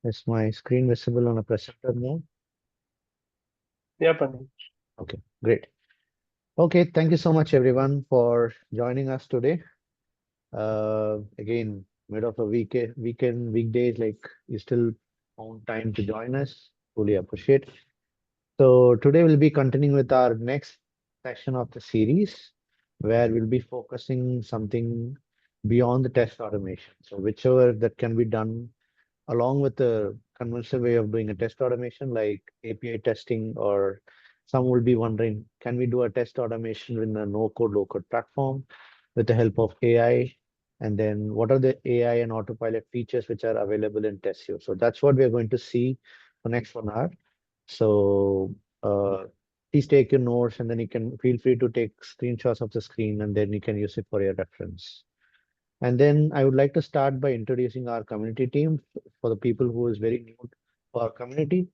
Is my screen visible on a presenter mode? Yeah, Pani. Okay, great. Okay, thank you so much everyone for joining us today. Again, mid of a weekend, weekdays, like you still found time to join us. Fully appreciate. So today we'll be continuing with our next session of the series, where we'll be focusing something beyond the test automation. So whichever that can be done along with the conventional way of doing a test automation like API testing, or some will be wondering, can we do a test automation in a no-code, low-code platform with the help of AI? And then what are the AI and autopilot features which are available in Testio? So that's what we're going to see for next 1 hour. So please take your notes and then you can feel free to take screenshots of the screen and then you can use it for your reference. And then I would like to start by introducing our community team for the people who is very new to our community.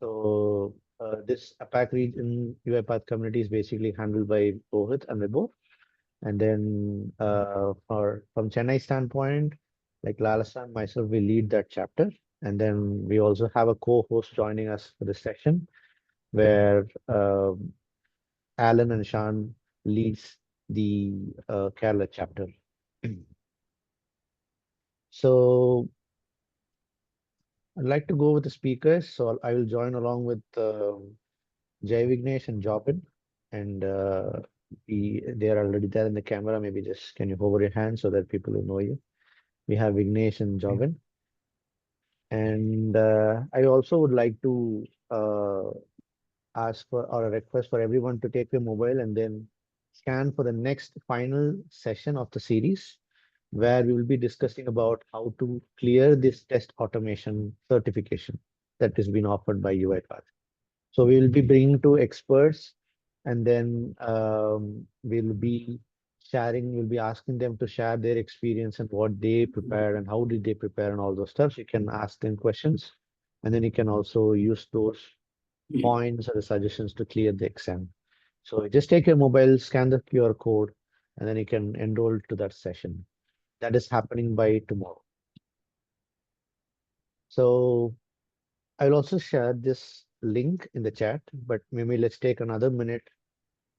So this APAC region UiPath community is basically handled by Rohit and Vibhu. And then from Chennai standpoint, like Lalasa and myself, we lead that chapter. And then we also have a co-host joining us for this session, where Alan and Sean leads the Kerala chapter. So I'd like to go with the speakers, so I will join along with Jai Vignesh and Jobin, and they are already there in the camera. Maybe just can you hover your hand so that people will know you. We have Vignesh and Jobin, and I also would like to ask for or a request for everyone to take your mobile and then scan for the next final session of the series, where we will be discussing about how to clear this test automation certification that is being offered by UiPath. So we will be bringing two experts, and then we'll be asking them to share their experience and what they prepare and how did they prepare and all those stuff. You can ask them questions, and then you can also use those points or the suggestions to clear the exam. So just take your mobile, scan the QR code, and then you can enroll to that session. That is happening by tomorrow. So I will also share this link in the chat, but maybe let's take another minute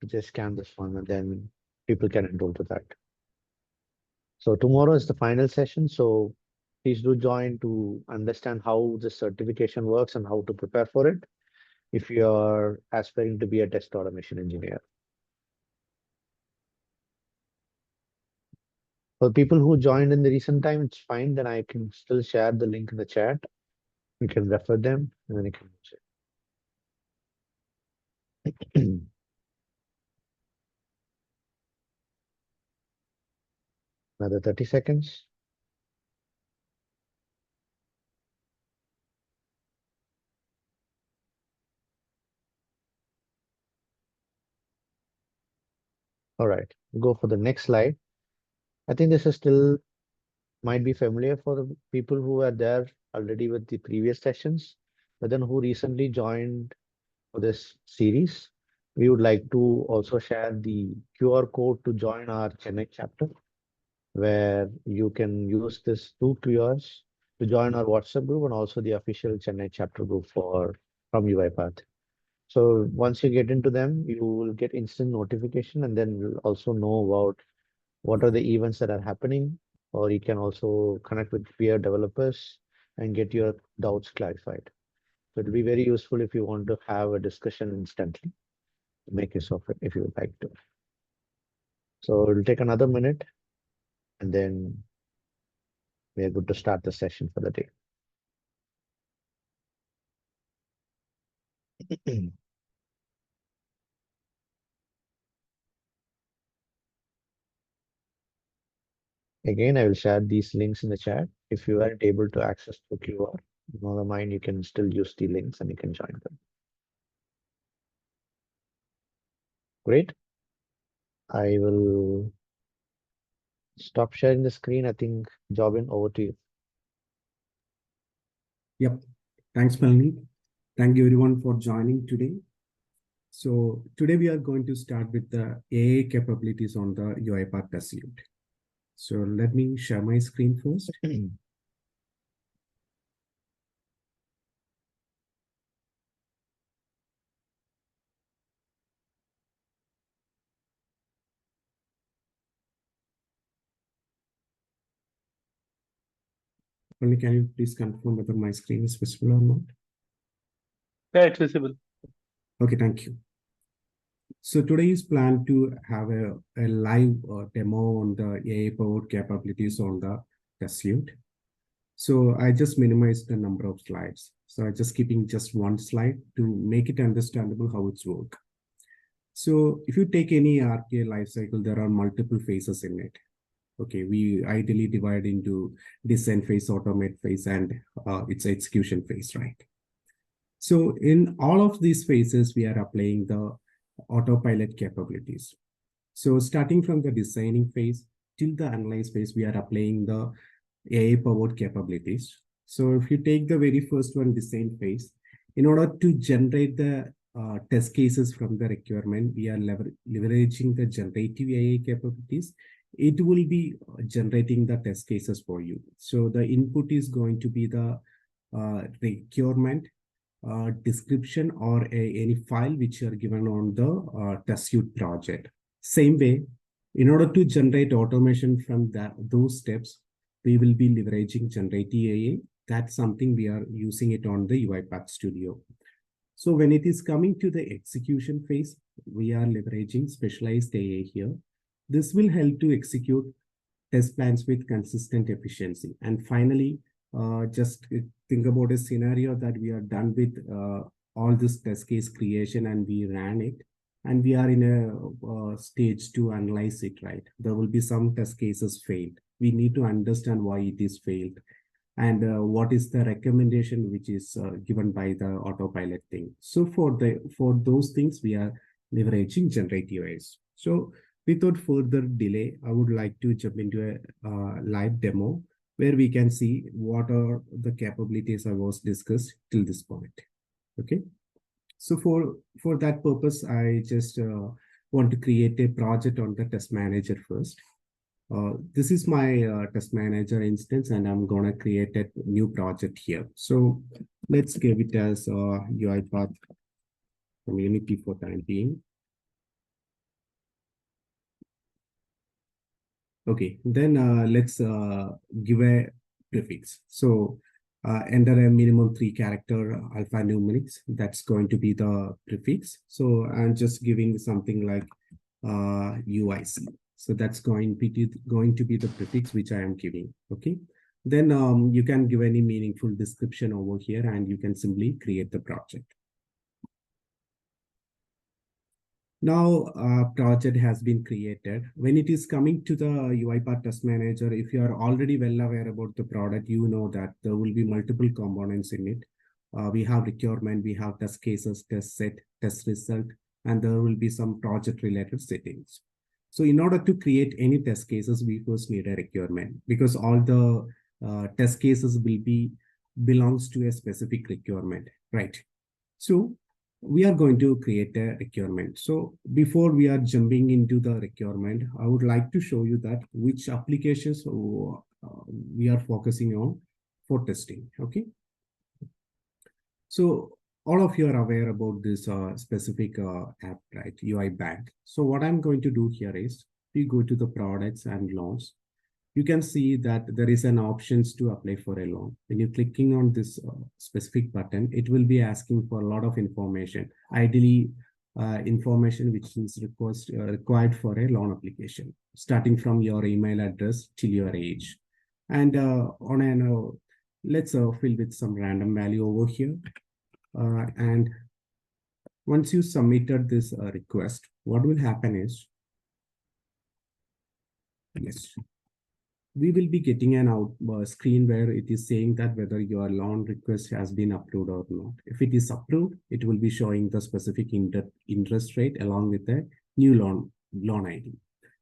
to just scan this one and then people can enroll to that. So tomorrow is the final session. So please do join to understand how the certification works and how to prepare for it if you are aspiring to be a test automation engineer. For people who joined in the recent time, it's fine. Then I can still share the link in the chat. You can refer them and then you can use it. Another 30 seconds. All right, go for the next slide. I think this is still might be familiar for the people who were there already with the previous sessions, but then who recently joined for this series. We would like to also share the QR code to join our Chennai chapter, where you can use this 2 QRs to join our WhatsApp group and also the official Chennai chapter group from UiPath. So once you get into them, you will get instant notification, and then you'll also know about what are the events that are happening, or you can also connect with peer developers and get your doubts clarified. So it'll be very useful if you want to have a discussion instantly. Make use of it if you would like to. So it'll take another minute and then we are good to start the session for the day. Again, I will share these links in the chat. If you aren't able to access the QR, never mind, you can still use the links and you can join them. Great. I will stop sharing the screen. I think, Jobin, over to you. Yep. Thanks, Melanie. Thank you everyone for joining today. So today we are going to start with the AI capabilities on the UiPath test suite. So let me share my screen first. Only can you please confirm whether my screen is visible or not? Yeah, it's visible. Okay, thank you. So today is planned to have a live demo on the AI-powered capabilities on the test suite. So I just minimized the number of slides. So I'm just keeping just one slide to make it understandable how it's work. So if you take any RPA lifecycle, there are multiple phases in it. Okay, we ideally divide into design phase, automate phase, and its execution phase, right? So in all of these phases, we are applying the AutoPilot capabilities. So starting from the designing phase till the analyze phase, we are applying the AI-powered capabilities. So if you take the very first one, design phase, in order to generate the test cases from the requirement, we are leveraging the generative AI capabilities. It will be generating the test cases for you. So the input is going to be the requirement, description, or any file which are given on the test suite project. Same way, in order to generate automation from those steps, we will be leveraging generative AI. That's something we are using it on the UiPath Studio. So when it is coming to the execution phase, we are leveraging specialized AI here. This will help to execute test plans with consistent efficiency. And finally, just think about a scenario that we are done with all this test case creation and we ran it, and we are in a stage to analyze it, right? There will be some test cases failed. We need to understand why it is failed and what is the recommendation which is given by the AutoPilot thing. So for those things, we are leveraging generative AI. So without further delay, I would like to jump into a live demo where we can see what are the capabilities I was discussed till this point. Okay. So for that purpose, I just want to create a project on the test manager first. This is my test manager instance, and I'm going to create a new project here. So let's give it as UiPath community for time being. Okay, then let's give a prefix. So enter a minimum 3-character alphanumerics. That's going to be the prefix. So I'm just giving something like UIC. So that's going to be the prefix which I am giving. Okay. Then you can give any meaningful description over here, and you can simply create the project. Now, project has been created. When it is coming to the UiPath Test Manager, if you are already well aware about the product, you know that there will be multiple components in it. We have requirement, we have test cases, test set, test result, and there will be some project-related settings. So in order to create any test cases, we first need a requirement, because all the test cases will belongs to a specific requirement, right? So we are going to create a requirement. So before we are jumping into the requirement, I would like to show you that which applications we are focusing on for testing. Okay. So all of you are aware about this specific app, right? UI Bank. So what I'm going to do here is we go to the products and loans. You can see that there is an options to apply for a loan. When you're clicking on this specific button, it will be asking for a lot of information, ideally information which is required for a loan application, starting from your email address till your age. And let's fill with some random value over here. And once you submitted this request, what will happen is, yes, we will be getting an screen where it is saying that whether your loan request has been approved or not. If it is approved, it will be showing the specific interest rate along with the new loan ID.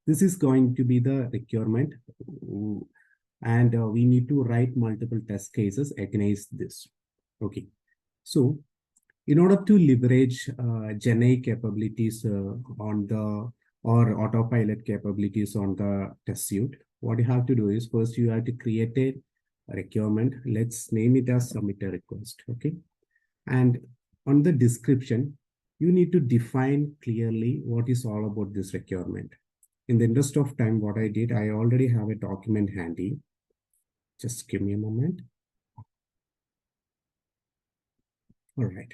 This is going to be the requirement, and we need to write multiple test cases against this. Okay, so in order to leverage Gen AI capabilities on the AutoPilot capabilities on the test suite, what you have to do is first you have to create a requirement. Let's name it as submit a request. Okay. And on the description, you need to define clearly what is all about this requirement. In the interest of time, what I did, I already have a document handy. Just give me a moment. All right.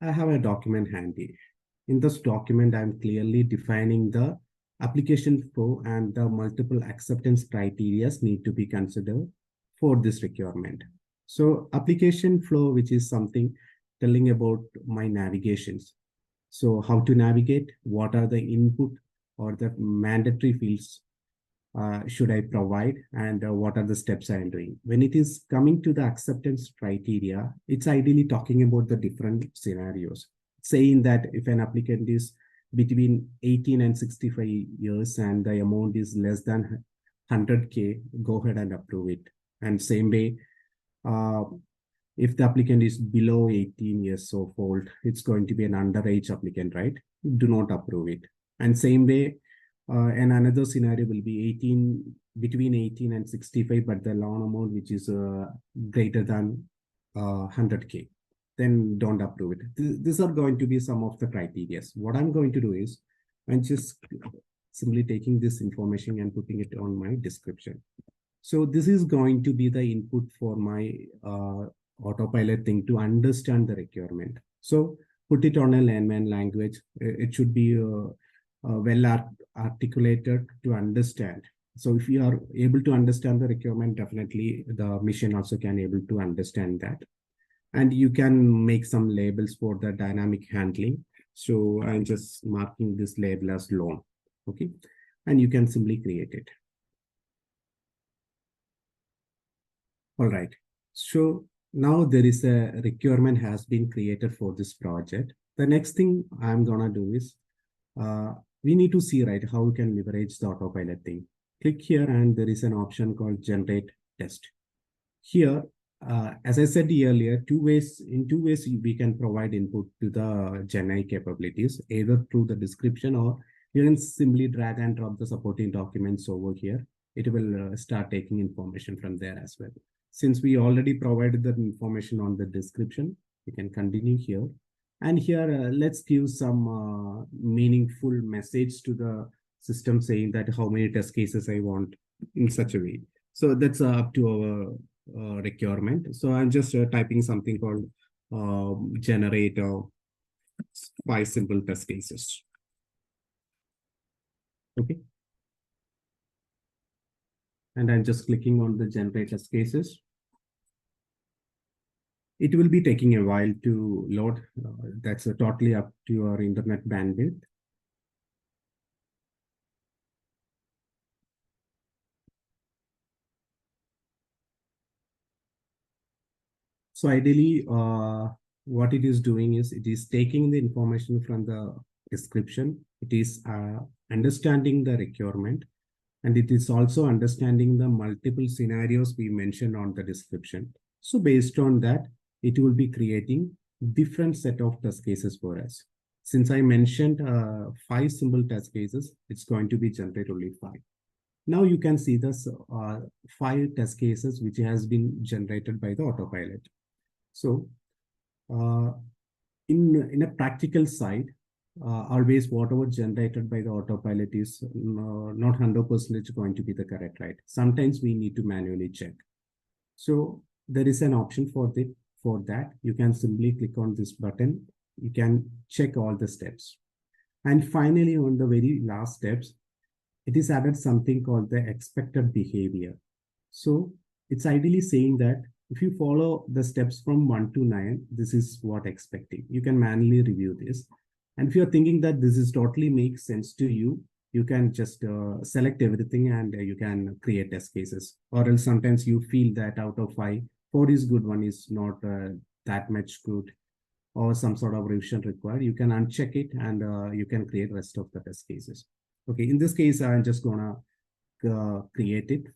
I have a document handy. In this document, I'm clearly defining the application flow and the multiple acceptance criteria need to be considered for this requirement. So application flow, which is something telling about my navigations. So how to navigate, what are the input or the mandatory fields should I provide, and what are the steps I am doing. When it is coming to the acceptance criteria, it's ideally talking about the different scenarios, saying that if an applicant is between 18 and 65 years and the amount is less than 100K, go ahead and approve it. And same way, uh, if the applicant is below 18 years of old, it's going to be an underage applicant, right? Do not approve it. And same way, and another scenario will be 18, between 18 and 65, but the loan amount which is greater than 100K, then don't approve it. These are going to be some of the criteria. What I'm going to do is I'm just simply taking this information and putting it on my description. So this is going to be the input for my autopilot thing to understand the requirement. So put it on a layman language. It should be well articulated to understand. So if you are able to understand the requirement, definitely the machine also can able to understand that. And you can make some labels for the dynamic handling. So I'm just marking this label as loan. Okay. And you can simply create it. All right. So now there is a requirement has been created for this project. The next thing I'm gonna do is we need to see, right, how we can leverage the autopilot thing. Click here and there is an option called generate test. Here, as I said earlier, in two ways we can provide input to the GenAI capabilities, either through the description or you can simply drag and drop the supporting documents over here. It will start taking information from there as well. Since we already provided the information on the description, we can continue here. And here, let's give some meaningful message to the system saying that how many test cases I want in such a way. So that's up to our requirement. So I'm just typing something called generate 5 simple test cases. Okay. And I'm just clicking on the generate test cases. It will be taking a while to load. That's totally up to your internet bandwidth. So ideally, what it is doing is it is taking the information from the description. It is understanding the requirement, and it is also understanding the multiple scenarios we mentioned on the description. So based on that, it will be creating different set of test cases for us. Since I mentioned 5 simple test cases, it's going to be generate only 5. Now you can see this 5 test cases which has been generated by the autopilot. So uh, in a practical side, always whatever generated by the autopilot is not 100% going to be the correct, right? Sometimes we need to manually check. So there is an option for that. You can simply click on this button. You can check all the steps. And finally, on the very last steps, it is added something called the expected behavior. So it's ideally saying that if you follow the steps from 1 to 9, this is what expecting. You can manually review this. And if you're thinking that this is totally makes sense to you, you can just select everything and you can create test cases. Or else sometimes you feel that out of 5, 4 is good, 1 is not that much good, or some sort of revision required. You can uncheck it and you can create rest of the test cases. Okay, in this case, I'm just gonna create it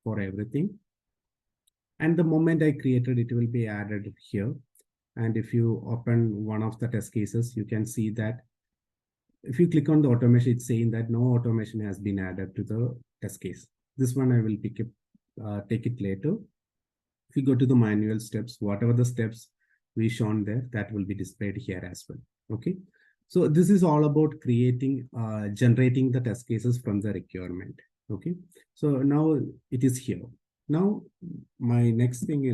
for everything. And the moment I created, it will be added here. And if you open one of the test cases, you can see that if you click on the automation, it's saying that no automation has been added to the test case. This one I will take it later. If you go to the manual steps, whatever the steps we shown there, that will be displayed here as well. Okay. So this is all about creating, generating the test cases from the requirement. Okay. So now it is here. Now my next thing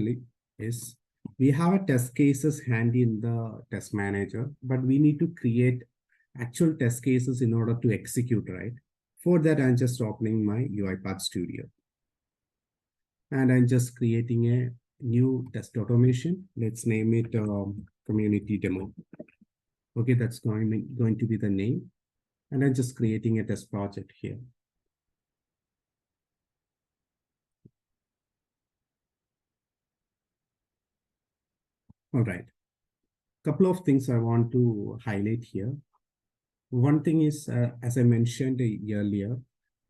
is we have a test cases handy in the test manager, but we need to create actual test cases in order to execute, right? For that, I'm just opening my UiPath Studio. And I'm just creating a new test automation. Let's name it community demo. Okay, that's going to be the name. And I'm just creating a test project here. All right. Couple of things I want to highlight here. One thing is, as I mentioned earlier,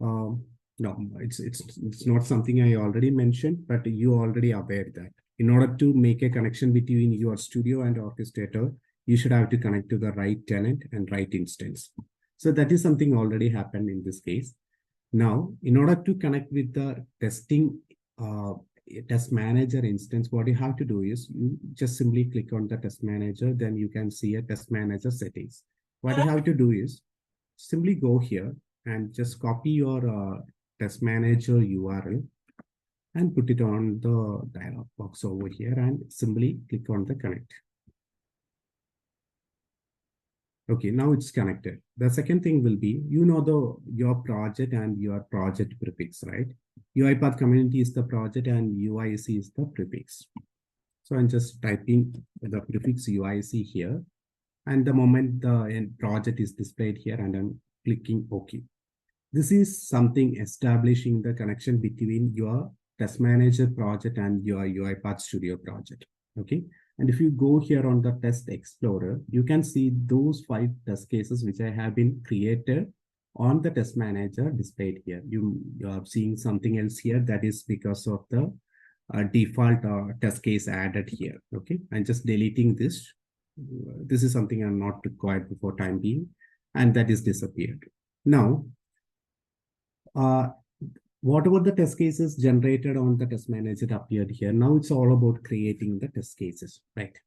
um, no, it's not something I already mentioned, but you already aware that in order to make a connection between your studio and orchestrator, you should have to connect to the right tenant and right instance. So that is something already happened in this case. Now, in order to connect with the testing test manager instance, what you have to do is you just simply click on the test manager, then you can see a test manager settings. What you have to do is simply go here and just copy your test manager URL and put it on the dialog box over here and simply click on the connect. Okay, now it's connected. The second thing will be, your project and your project prefix, right? UiPath community is the project and UIC is the prefix. So I'm just typing the prefix UIC here. And the moment the end project is displayed here and I'm clicking OK. This is something establishing the connection between your test manager project and your UiPath Studio project. Okay. And if you go here on the test explorer, you can see those 5 test cases which I have been created on the test manager displayed here. You are seeing something else here. That is because of the default test case added here. Okay. I'm just deleting this. This is something I'm not required before time being, and that is disappeared. Now, whatever the test cases generated on the test manager appeared here. Now it's all about creating the test cases, right?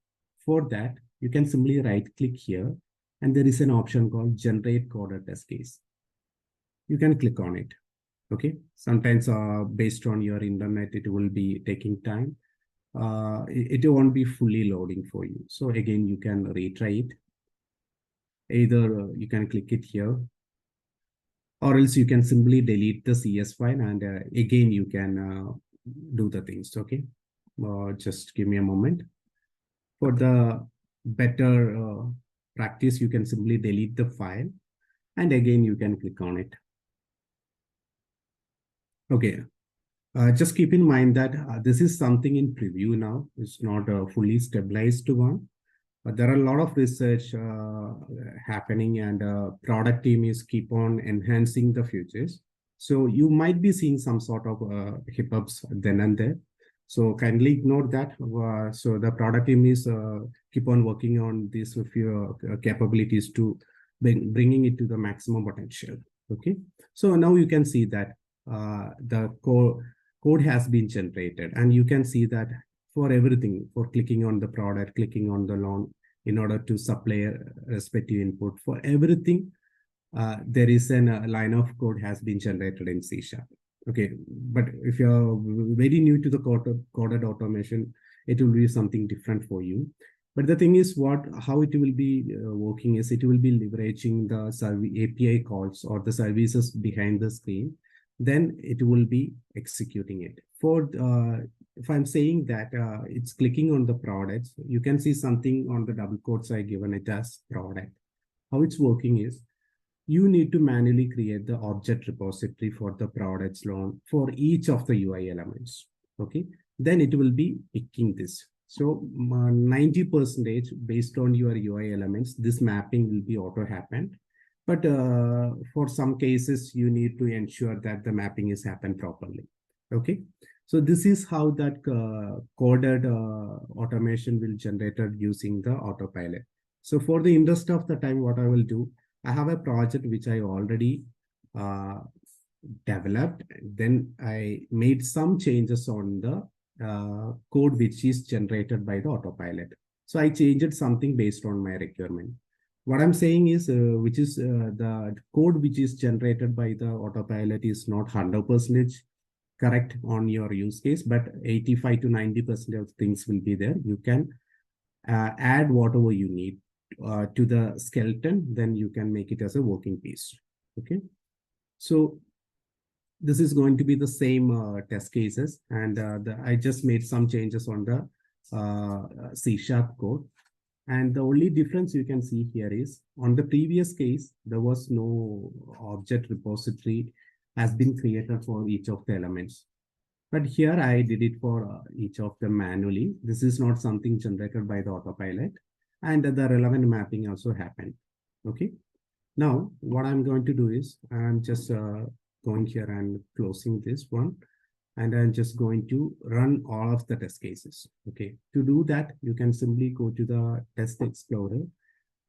For that, you can simply right click here and there is an option called generate coded test case. You can click on it. Okay. Sometimes based on your internet, it will be taking time. It won't be fully loading for you. So again, you can retry it. Either you can click it here, or else you can simply delete the CS file and again you can do the things. Okay, just give me a moment. For the better practice, you can simply delete the file and again you can click on it. Okay, just keep in mind that this is something in preview now. It's not a fully stabilized one. But there are a lot of research happening and product team is keep on enhancing the features. So you might be seeing some sort of hiccups then and there. So kindly ignore that. So the product team is keep on working on these few capabilities to bringing it to the maximum potential. Okay. So now you can see that the code has been generated and you can see that for everything, for clicking on the product, clicking on the loan in order to supply a respective input. For everything, there is a line of code has been generated in C#. Okay, but if you're very new to the coded automation, it will be something different for you. But the thing is how it will be working is it will be leveraging the API calls or the services behind the screen. Then it will be executing it. If I'm saying that it's clicking on the products, you can see something on the double quotes I given it as product. How it's working is you need to manually create the object repository for the products loan for each of the UI elements. Okay, then it will be picking this. So 90% based on your UI elements, this mapping will be auto happened. But for some cases, you need to ensure that the mapping is happened properly. Okay. So this is how that coded automation will generated using the AutoPilot. So for the interest of the time, what I will do, I have a project which I already developed. Then I made some changes on the code which is generated by the AutoPilot. So I changed something based on my requirement. what I'm saying is, which is the code which is generated by the autopilot is not 100% correct on your use case, but 85 to 90% of things will be there. You can add whatever you need to the skeleton, then you can make it as a working piece. Okay. So this is going to be the same test cases, and I just made some changes on the C# code. And the only difference you can see here is on the previous case, there was no object repository has been created for each of the elements. But here I did it for each of them manually. This is not something generated by the autopilot, and the relevant mapping also happened. Okay. Now, what I'm going to do is I'm just going here and closing this one, and I'm just going to run all of the test cases. Okay. To do that, you can simply go to the test explorer.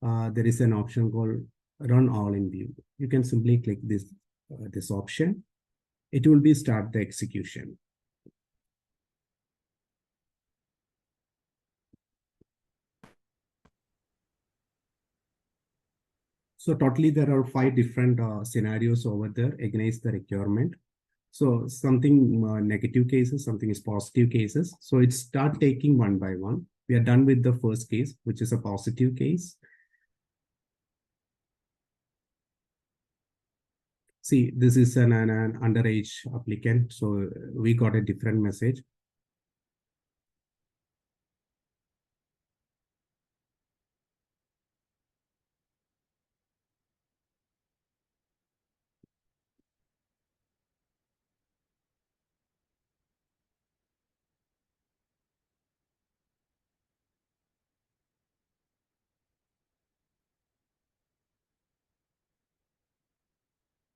There is an option called run all in view. You can simply click this option. It will be start the execution. So totally there are 5 different scenarios over there against the requirement. So something negative cases, something is positive cases. So it start taking one by one. We are done with the first case, which is a positive case. See, this is an underage applicant. So we got a different message.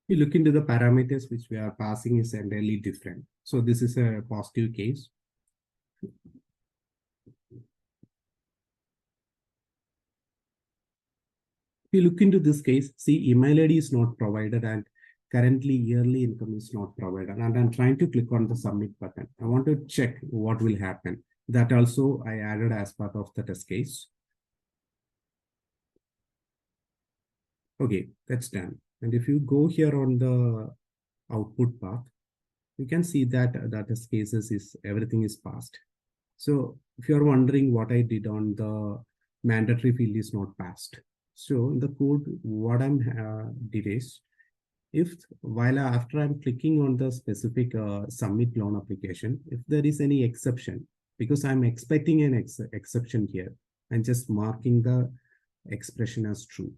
We look into the parameters which we are passing is entirely different. So this is a positive case. If you look into this case, see, email ID is not provided and currently yearly income is not provided. And I'm trying to click on the submit button. I want to check what will happen. That also I added as part of the test case. Okay, that's done. And if you go here on the output path, you can see that the test cases is everything is passed. So if you're wondering what I did on the mandatory field is not passed. So in the code, what I'm did is, if while after I'm clicking on the specific submit loan application, if there is any exception, because I'm expecting an exception here, I'm just marking the expression as true.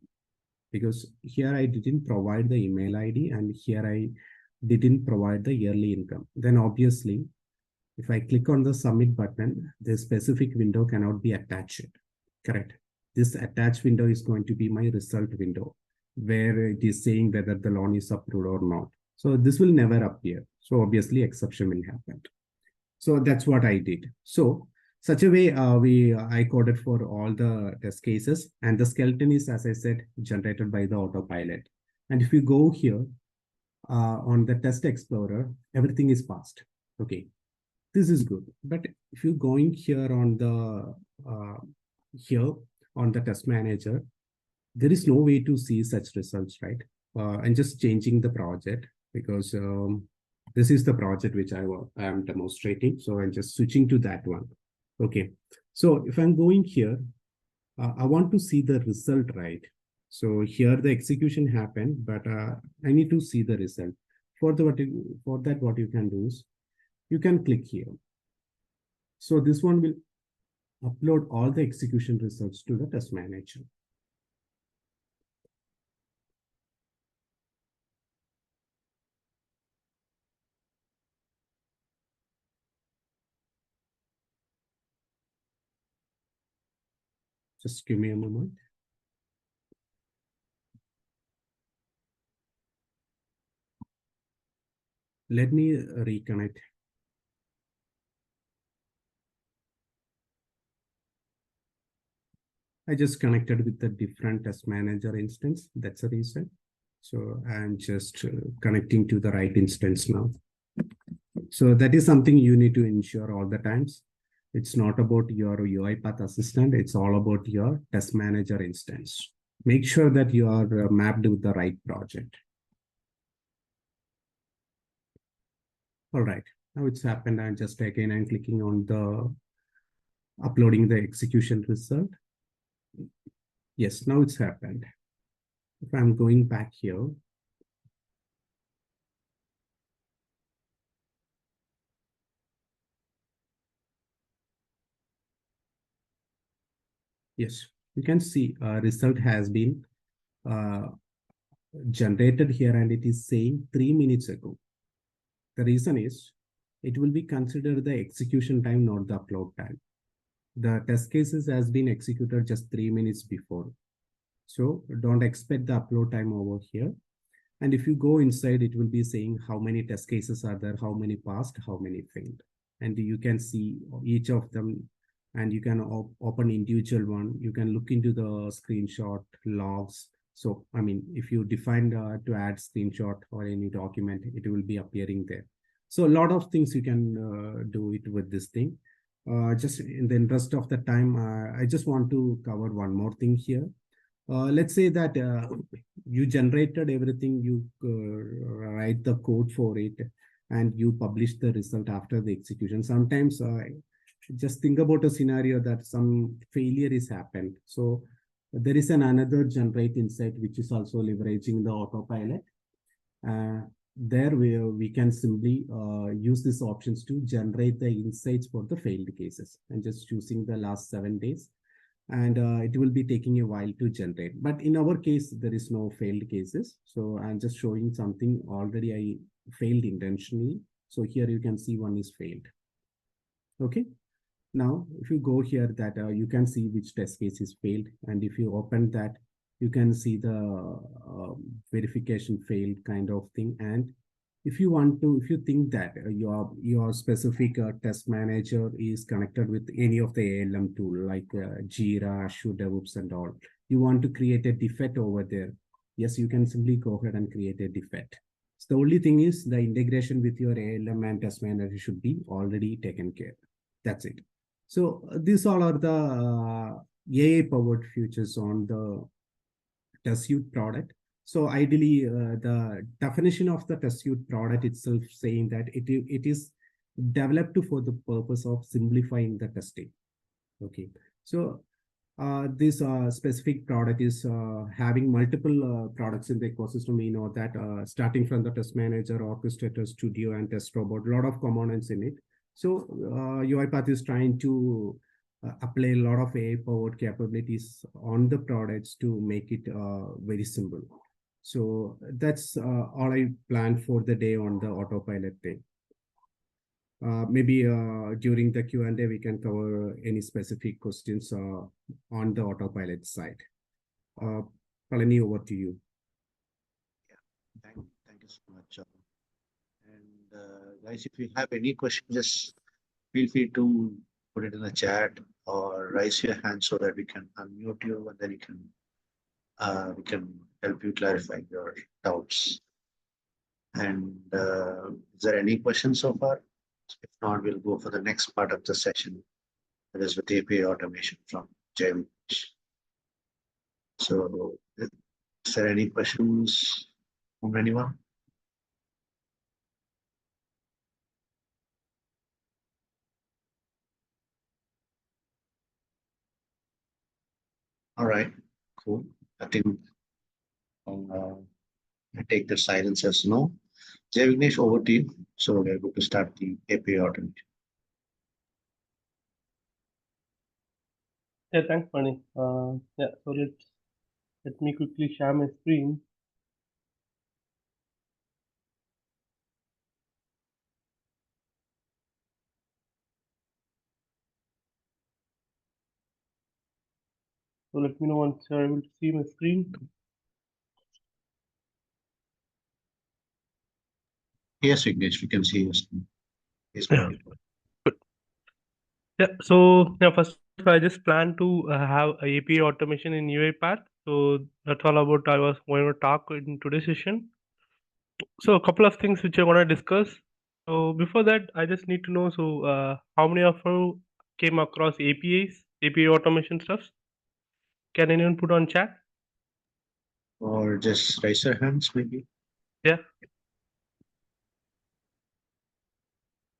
Because here I didn't provide the email ID and here I didn't provide the yearly income. Then obviously, if I click on the submit button, the specific window cannot be attached. Correct. This attached window is going to be my result window, where it is saying whether the loan is approved or not. So this will never appear. So obviously exception will happen. So that's what I did. So such a way I coded for all the test cases, and the skeleton is, as I said, generated by the autopilot. And if you go here on the test explorer, everything is passed. Okay, this is good. But if you're going here on the test manager, there is no way to see such results, right? I'm just changing the project because this is the project which I am demonstrating. So I'm just switching to that one. Okay. So if I'm going here, I want to see the result, right? So here the execution happened, but I need to see the result. For that, what you can do is you can click here. So this one will upload all the execution results to the test manager. Just give me a moment. Let me reconnect. I just connected with the different test manager instance. That's the reason. So I'm just connecting to the right instance now. So that is something you need to ensure all the times. It's not about your UiPath assistant. It's all about your test manager instance. make sure that you are mapped with the right project. All right, now it's happened. I'm just again, I'm clicking on the uploading the execution result. Yes, now it's happened. If I'm going back here, yes, you can see result has been uh, generated here, and it is saying 3 minutes ago. The reason is it will be considered the execution time, not the upload time. The test cases has been executed just 3 minutes before. So don't expect the upload time over here. And if you go inside, it will be saying how many test cases are there, how many passed, how many failed. And you can see each of them, and you can open individual one. You can look into the screenshot logs. So, I mean, if you define to add screenshot or any document, it will be appearing there. So a lot of things you can do it with this thing. Just in the interest of the time, I just want to cover one more thing here. Let's say that you generated everything, you write the code for it, and you publish the result after the execution. Sometimes just think about a scenario that some failure is happened. So there is another generate insight, which is also leveraging the autopilot. There we can simply use these options to generate the insights for the failed cases, and just choosing the last 7 days, and it will be taking a while to generate. But in our case, there is no failed cases. So I'm just showing something already I failed intentionally. So here you can see one is failed. Okay. Now, if you go here, that you can see which test case is failed. And if you open that, you can see the verification failed kind of thing. And if you want to, if you think that your specific test manager is connected with any of the ALM tool like Jira, Azure DevOps and all, you want to create a defect over there. Yes, you can simply go ahead and create a defect. So the only thing is the integration with your ALM and test manager should be already taken care. That's it. So these all are the AI-powered features on the test suite product. So ideally, the definition of the test suite product itself saying that it is developed for the purpose of simplifying the testing. Okay, so this specific product is having multiple products in the ecosystem. We know that starting from the test manager, orchestrator, studio, and test robot, a lot of components in it. So UiPath is trying to apply a lot of AI-powered capabilities on the products to make it very simple. So that's all I planned for the day on the autopilot day. Maybe during the Q&A, we can cover any specific questions on the autopilot side. Palani, over to you. Yeah, thank you so much. And guys, if you have any questions, just feel free to put it in the chat or raise your hand so that we can unmute you, and then we can help you clarify your doubts. And is there any questions so far? If not, we'll go for the next part of the session, that is with API automation from Jay. So, is there any questions from anyone? All right, cool. I think I take the silence as no. Jay Vignesh, over to you. So we're going to start the API automation. Yeah, thanks, Mani. Yeah, so let me quickly share my screen. So let me know once you're able to see my screen. Yes, Vignesh, we can see your screen. Yes, Yeah. Good. Yeah, so yeah, first I just plan to have a API automation in UiPath. So that's all about I was going to talk in today's session. So a couple of things which I want to discuss. So before that, I just need to know, so how many of you came across APIs, API automation stuff? Can anyone put on chat? or just raise your hands maybe. Yeah,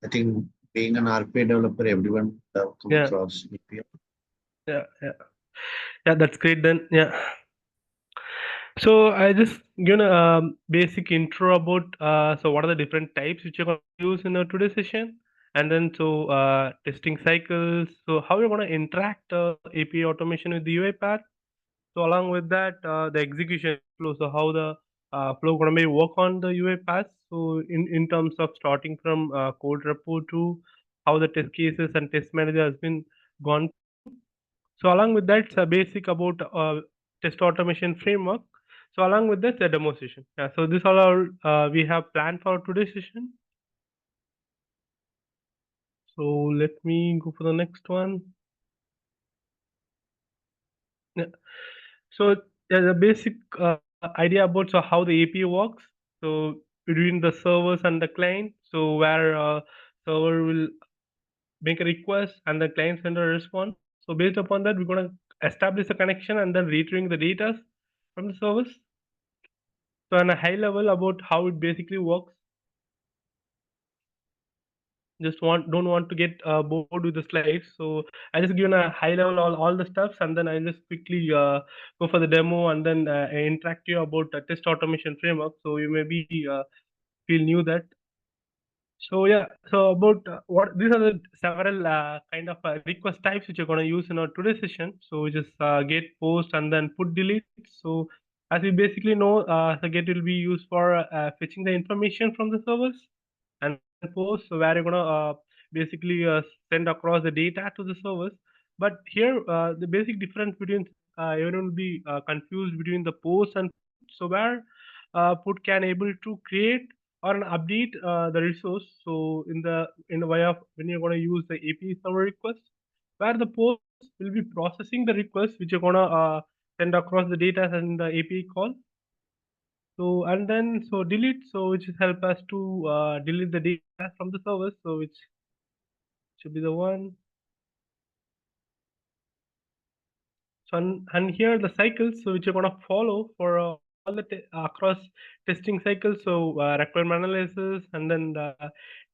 I think being an RPA developer, everyone come yeah, across API. yeah, yeah. Yeah, that's great then. Yeah. So I just given a basic intro about so what are the different types which you're going to use in our today's session, and then so testing cycles. So how you're going to interact API automation with the UiPath. So along with that, the execution flow. So how the flow going to be work on the UiPath. So in terms of starting from code repo to how the test cases and test manager has been gone. So along with that, it's a basic about test automation framework. So along with that, the demo session. Yeah, so this all our we have planned for today's session. So let me go for the next one. Yeah. So there's a basic idea about so how the API works. So between the servers and the client. So where server will make a request and the client send a response. So based upon that, we're going to establish a connection and then retrieving the data from the service. So on a high level about how it basically works, just don't want to get bored with the slides. So I just given a high level all the stuffs, and then I just quickly go for the demo and then interact you about test automation framework. So you maybe feel new that. So yeah, so about what these are the several kind of request types which you're going to use in our today's session. So we just get, post, and then put, delete. So as we basically know, the get will be used for fetching the information from the servers, and post, so where you're going to basically send across the data to the servers. But here the basic difference between everyone will be confused between the post and put. So where put can able to create or an update the resource. So in the way of when you're going to use the API server request, where the post will be processing the request which you're going to send across the data and the API call. So and then so delete, so which is help us to delete the data from the service. So which should be the one. So and here the cycles so which you're going to follow for all the across testing cycles. So requirement analysis and then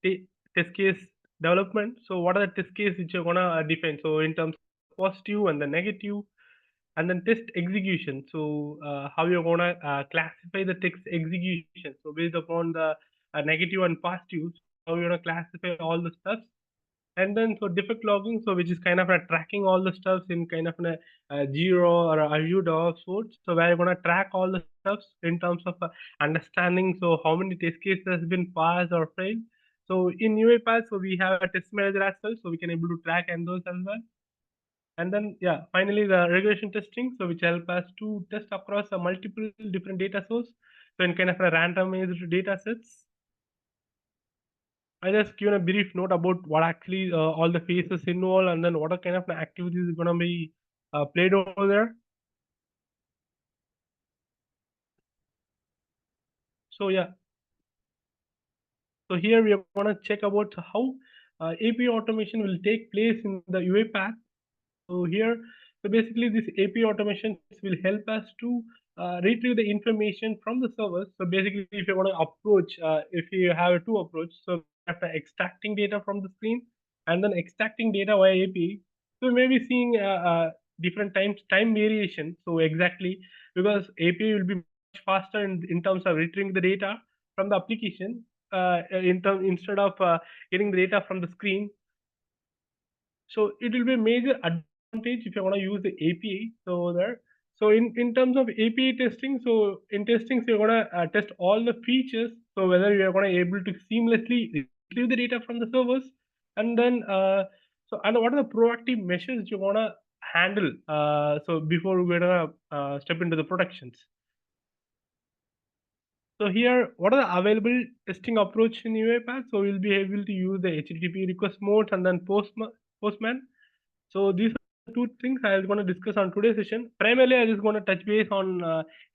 the test case development. So what are the test case which you're going to define? So in terms of positive and the negative, and then test execution. So how you're going to classify the text execution. So based upon the negative and positive, how you're going to classify all the stuff. And then so defect logging, so which is kind of tracking all the stuffs in kind of a Jira or a Azure DevOps sorts. So where you're gonna track all the stuffs in terms of understanding. So how many test cases has been passed or failed. So in UiPath, so we have a test manager as well, so we can able to track and those as well. And then yeah, finally the regression testing, so which help us to test across a multiple different data source. So in kind of a randomized data sets. I just given a brief note about what actually all the phases involved, and then what are kind of activities is gonna be played over there. So yeah, so here we are gonna check about how API automation will take place in the UiPath. So here, so basically this API automations will help us to retrieve the information from the servers. So basically, if you want to approach, if you have a two approach, so after extracting data from the screen and then extracting data via API, so maybe seeing different time variation. So exactly because API will be much faster in terms of retrieving the data from the application instead of getting the data from the screen. So it will be a major advantage if you want to use the API. So there. So in terms of API testing, so in testing, so you're gonna test all the features. So whether you are gonna able to seamlessly retrieve the data from the servers, and then so and what are the proactive measures you wanna handle? So before we're gonna step into the productions. So here, what are the available testing approach in UiPath? So we'll be able to use the HTTP request modes and then Postman. So these are two things I was going to discuss on today's session. Primarily, I just going to touch base on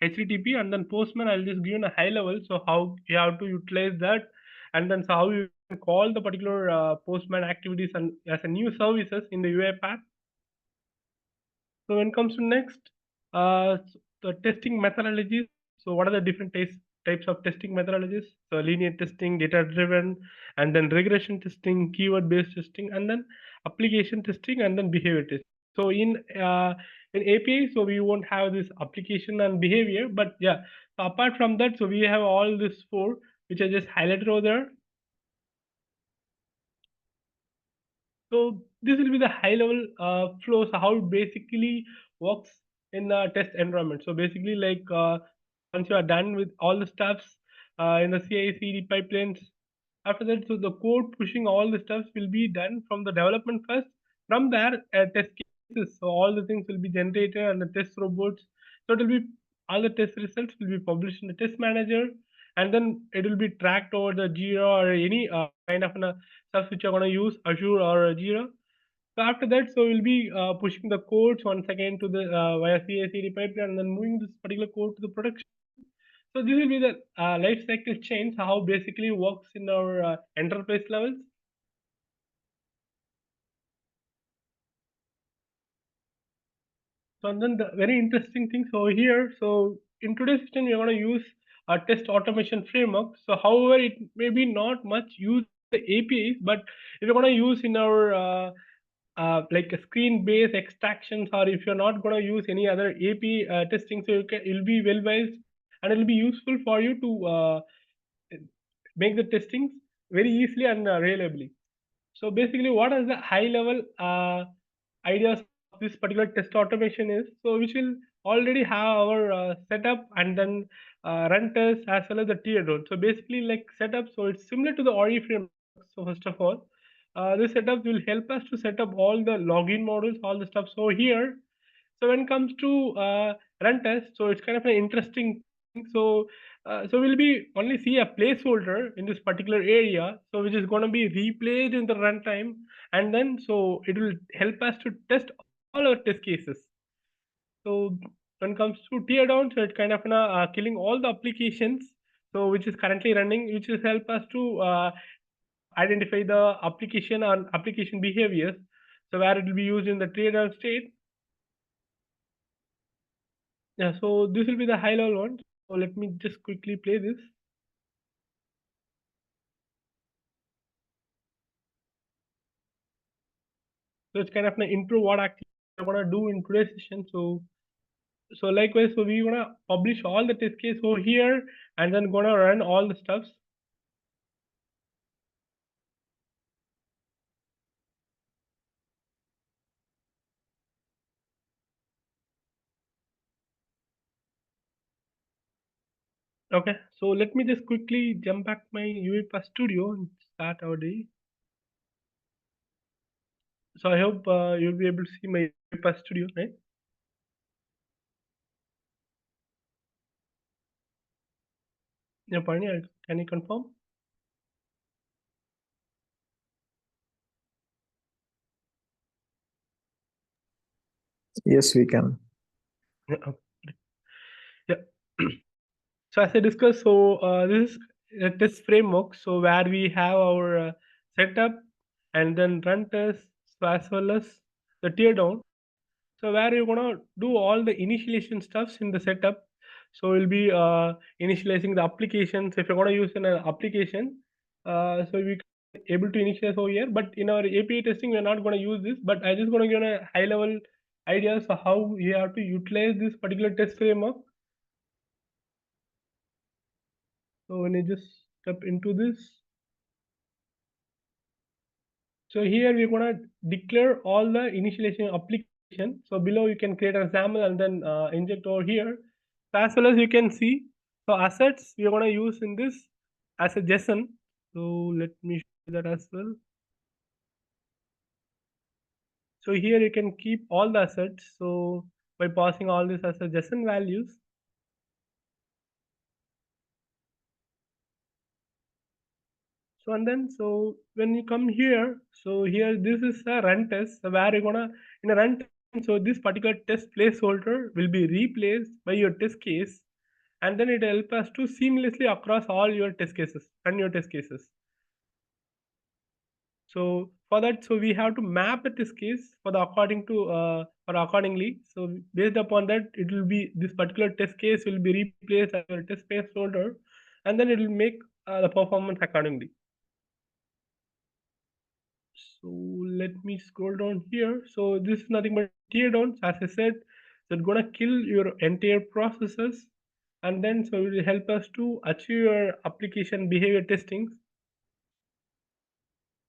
HTTP and then Postman. I'll just give you a high level. So how you have to utilize that, and then so how you can call the particular Postman activities and as a new services in the UiPath. So when it comes to next, the testing methodologies. So what are the different types of testing methodologies? So linear testing, data driven, and then regression testing, keyword based testing, and then application testing, and then behavior testing. So in API, so we won't have this application and behavior, but yeah. So apart from that, so we have all these four, which I just highlighted over there. So this will be the high level flow. So how it basically works in the test environment. So basically, like once you are done with all the steps in the CI/CD pipelines, after that, so the code pushing all the steps will be done from the development first. From there, test cases. So all the things will be generated and the test robots. So it will be all the test results will be published in the test manager, and then it will be tracked over the Jira or any kind of stuff which you're going to use Azure or Jira. So after that, so we'll be pushing the codes once again to the via CI/CD pipeline, and then moving this particular code to the production. So this will be the life cycle change, how basically works in our enterprise levels. So and then the very interesting things over here. So in today's system, we're going to use a test automation framework. So however, it may be not much use the APIs, but if you're going to use in our like a screen-based extractions, or if you're not going to use any other API testing, so it'll be well advised and it'll be useful for you to make the testings very easily and reliably. So basically, what is the high level ideas of this particular test automation is, so which will already have our setup and then run tests as well as the tier down. So basically, like setup, so it's similar to the ORI framework. So first of all, this setup will help us to set up all the login models, all the stuff. So here, so when it comes to run test, so it's kind of an interesting thing. So so we'll be only see a placeholder in this particular area, so which is going to be replaced in the runtime, and then so it will help us to test all our test cases. So when it comes to tear down, so it's kind of killing all the applications, so which is currently running, which will help us to identify the application and application behaviors. So where it will be used in the tear down state. Yeah, so this will be the high level one. So let me just quickly play this. So it's kind of an intro what actually we're gonna do in today's session. So likewise, so we're gonna publish all the test case over here and then gonna run all the stuffs. Okay, so let me just quickly jump back my UiPath Studio and start our day. So I hope you'll be able to see my UiPath Studio, right? Yeah, Parni, can you confirm? Yes, we can. Yeah. Yeah. So as I discussed, so this is a test framework. So where we have our setup and then run tests, so as well as the tear down. So where you're gonna do all the initialization stuffs in the setup. So we'll be initializing the applications. If you're gonna use an application, so we can able to initialize over here. But in our API testing, we're not gonna use this. But I just gonna give a high level ideas of how you have to utilize this particular test framework. So when you just step into this, so here we're gonna declare all the initialization application. So below you can create an example and then inject over here. So as well as you can see, so assets we're gonna use in this as a JSON. So let me show you that as well. So here you can keep all the assets. So by passing all this as a JSON values. So and then so when you come here, so here this is a run test. So where you're gonna in a run test, so this particular test placeholder will be replaced by your test case, and then it helps us to seamlessly across all your test cases, run your test cases. So for that, so we have to map the test case for the according to or accordingly. So based upon that, it will be this particular test case will be replaced as a test case folder, and then it will make the performance accordingly. So let me scroll down here. So this is nothing but tear downs, as I said. So it's gonna kill your entire processes, and then so it will help us to achieve your application behavior testing.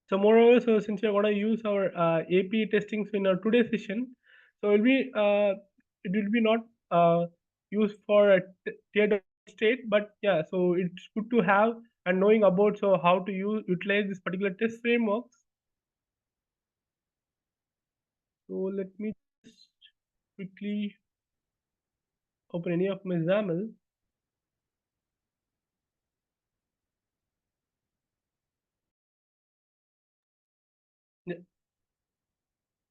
So moreover, so since you're gonna use our API testings in our today's session, so it will be not used for a tier down state, but yeah, so it's good to have and knowing about so how to utilize this particular test frameworks. So let me just quickly open any of my XAML. Yeah.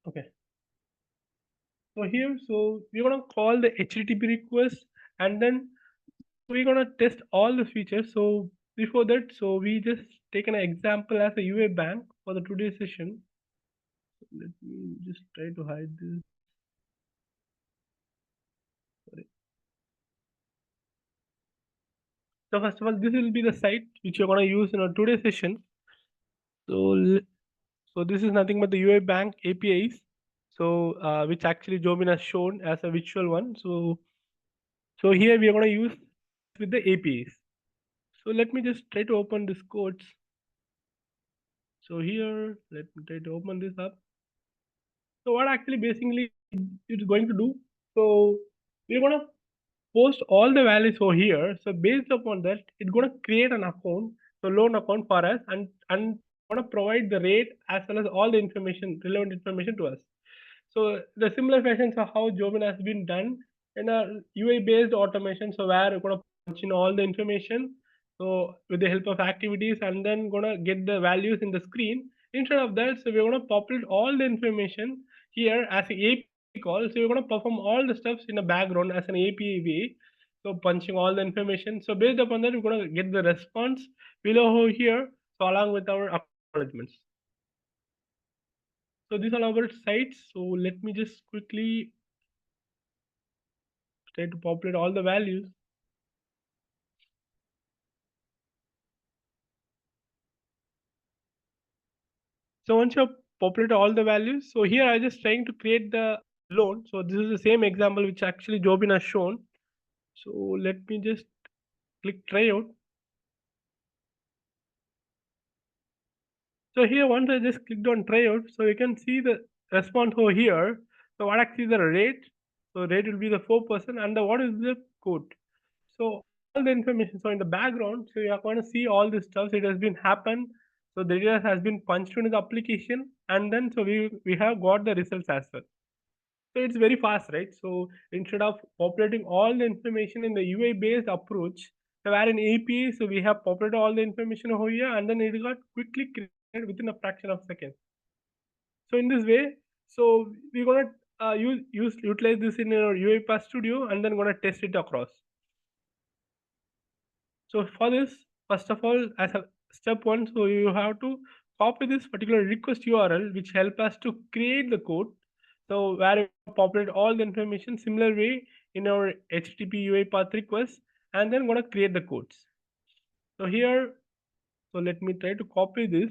Okay. So here, so we're gonna call the HTTP request, and then we're gonna test all the features. So before that, so we just take an example as a UA bank for the today's session. Let me just try to hide this. Sorry. So first of all, this will be the site which you're gonna use in our today's session. So so this is nothing but the UA bank APIs. So which actually Jobin has shown as a visual one. So here we are gonna use with the APIs. So let me just try to open this codes. So here, let me try to open this up. So what actually basically it's going to do? So we're gonna post all the values over here. So based upon that, it's gonna create an account, so loan account for us, and gonna provide the rate as well as all the information, relevant information to us. So the similar fashions of how Jobin has been done in a UI based automation. So where we're gonna punch in all the information. So with the help of activities, and then gonna get the values in the screen. Instead of that, so we're gonna populate all the information here as an API call. So we're gonna perform all the steps in the background as an API way. So punching all the information. So based upon that, we're gonna get the response below here. So along with our acknowledgements. So these are our sites. So let me just quickly try to populate all the values. So once you populate all the values, so here I just trying to create the loan. So this is the same example which actually Jobin has shown. So let me just click try out. So here once I just clicked on try out, so you can see the response over here. So what actually is the rate? So rate will be the 4%, and what is the code? So all the information. So in the background, so you are going to see all this stuff. So it has been happened. So the data has been punched into the application, and then so we have got the results as well. So it's very fast, right? So instead of populating all the information in the UI based approach, so where in API, so we have populated all the information over here, and then it got quickly created within a fraction of seconds. So in this way, so we're gonna utilize this in our UiPath Studio, and then gonna test it across. So for this, first of all, as a step one, so you have to copy this particular request URL, which help us to create the code. So where you populate all the information similar way in our HTTP UiPath request, and then gonna create the codes. So here, so let me try to copy this.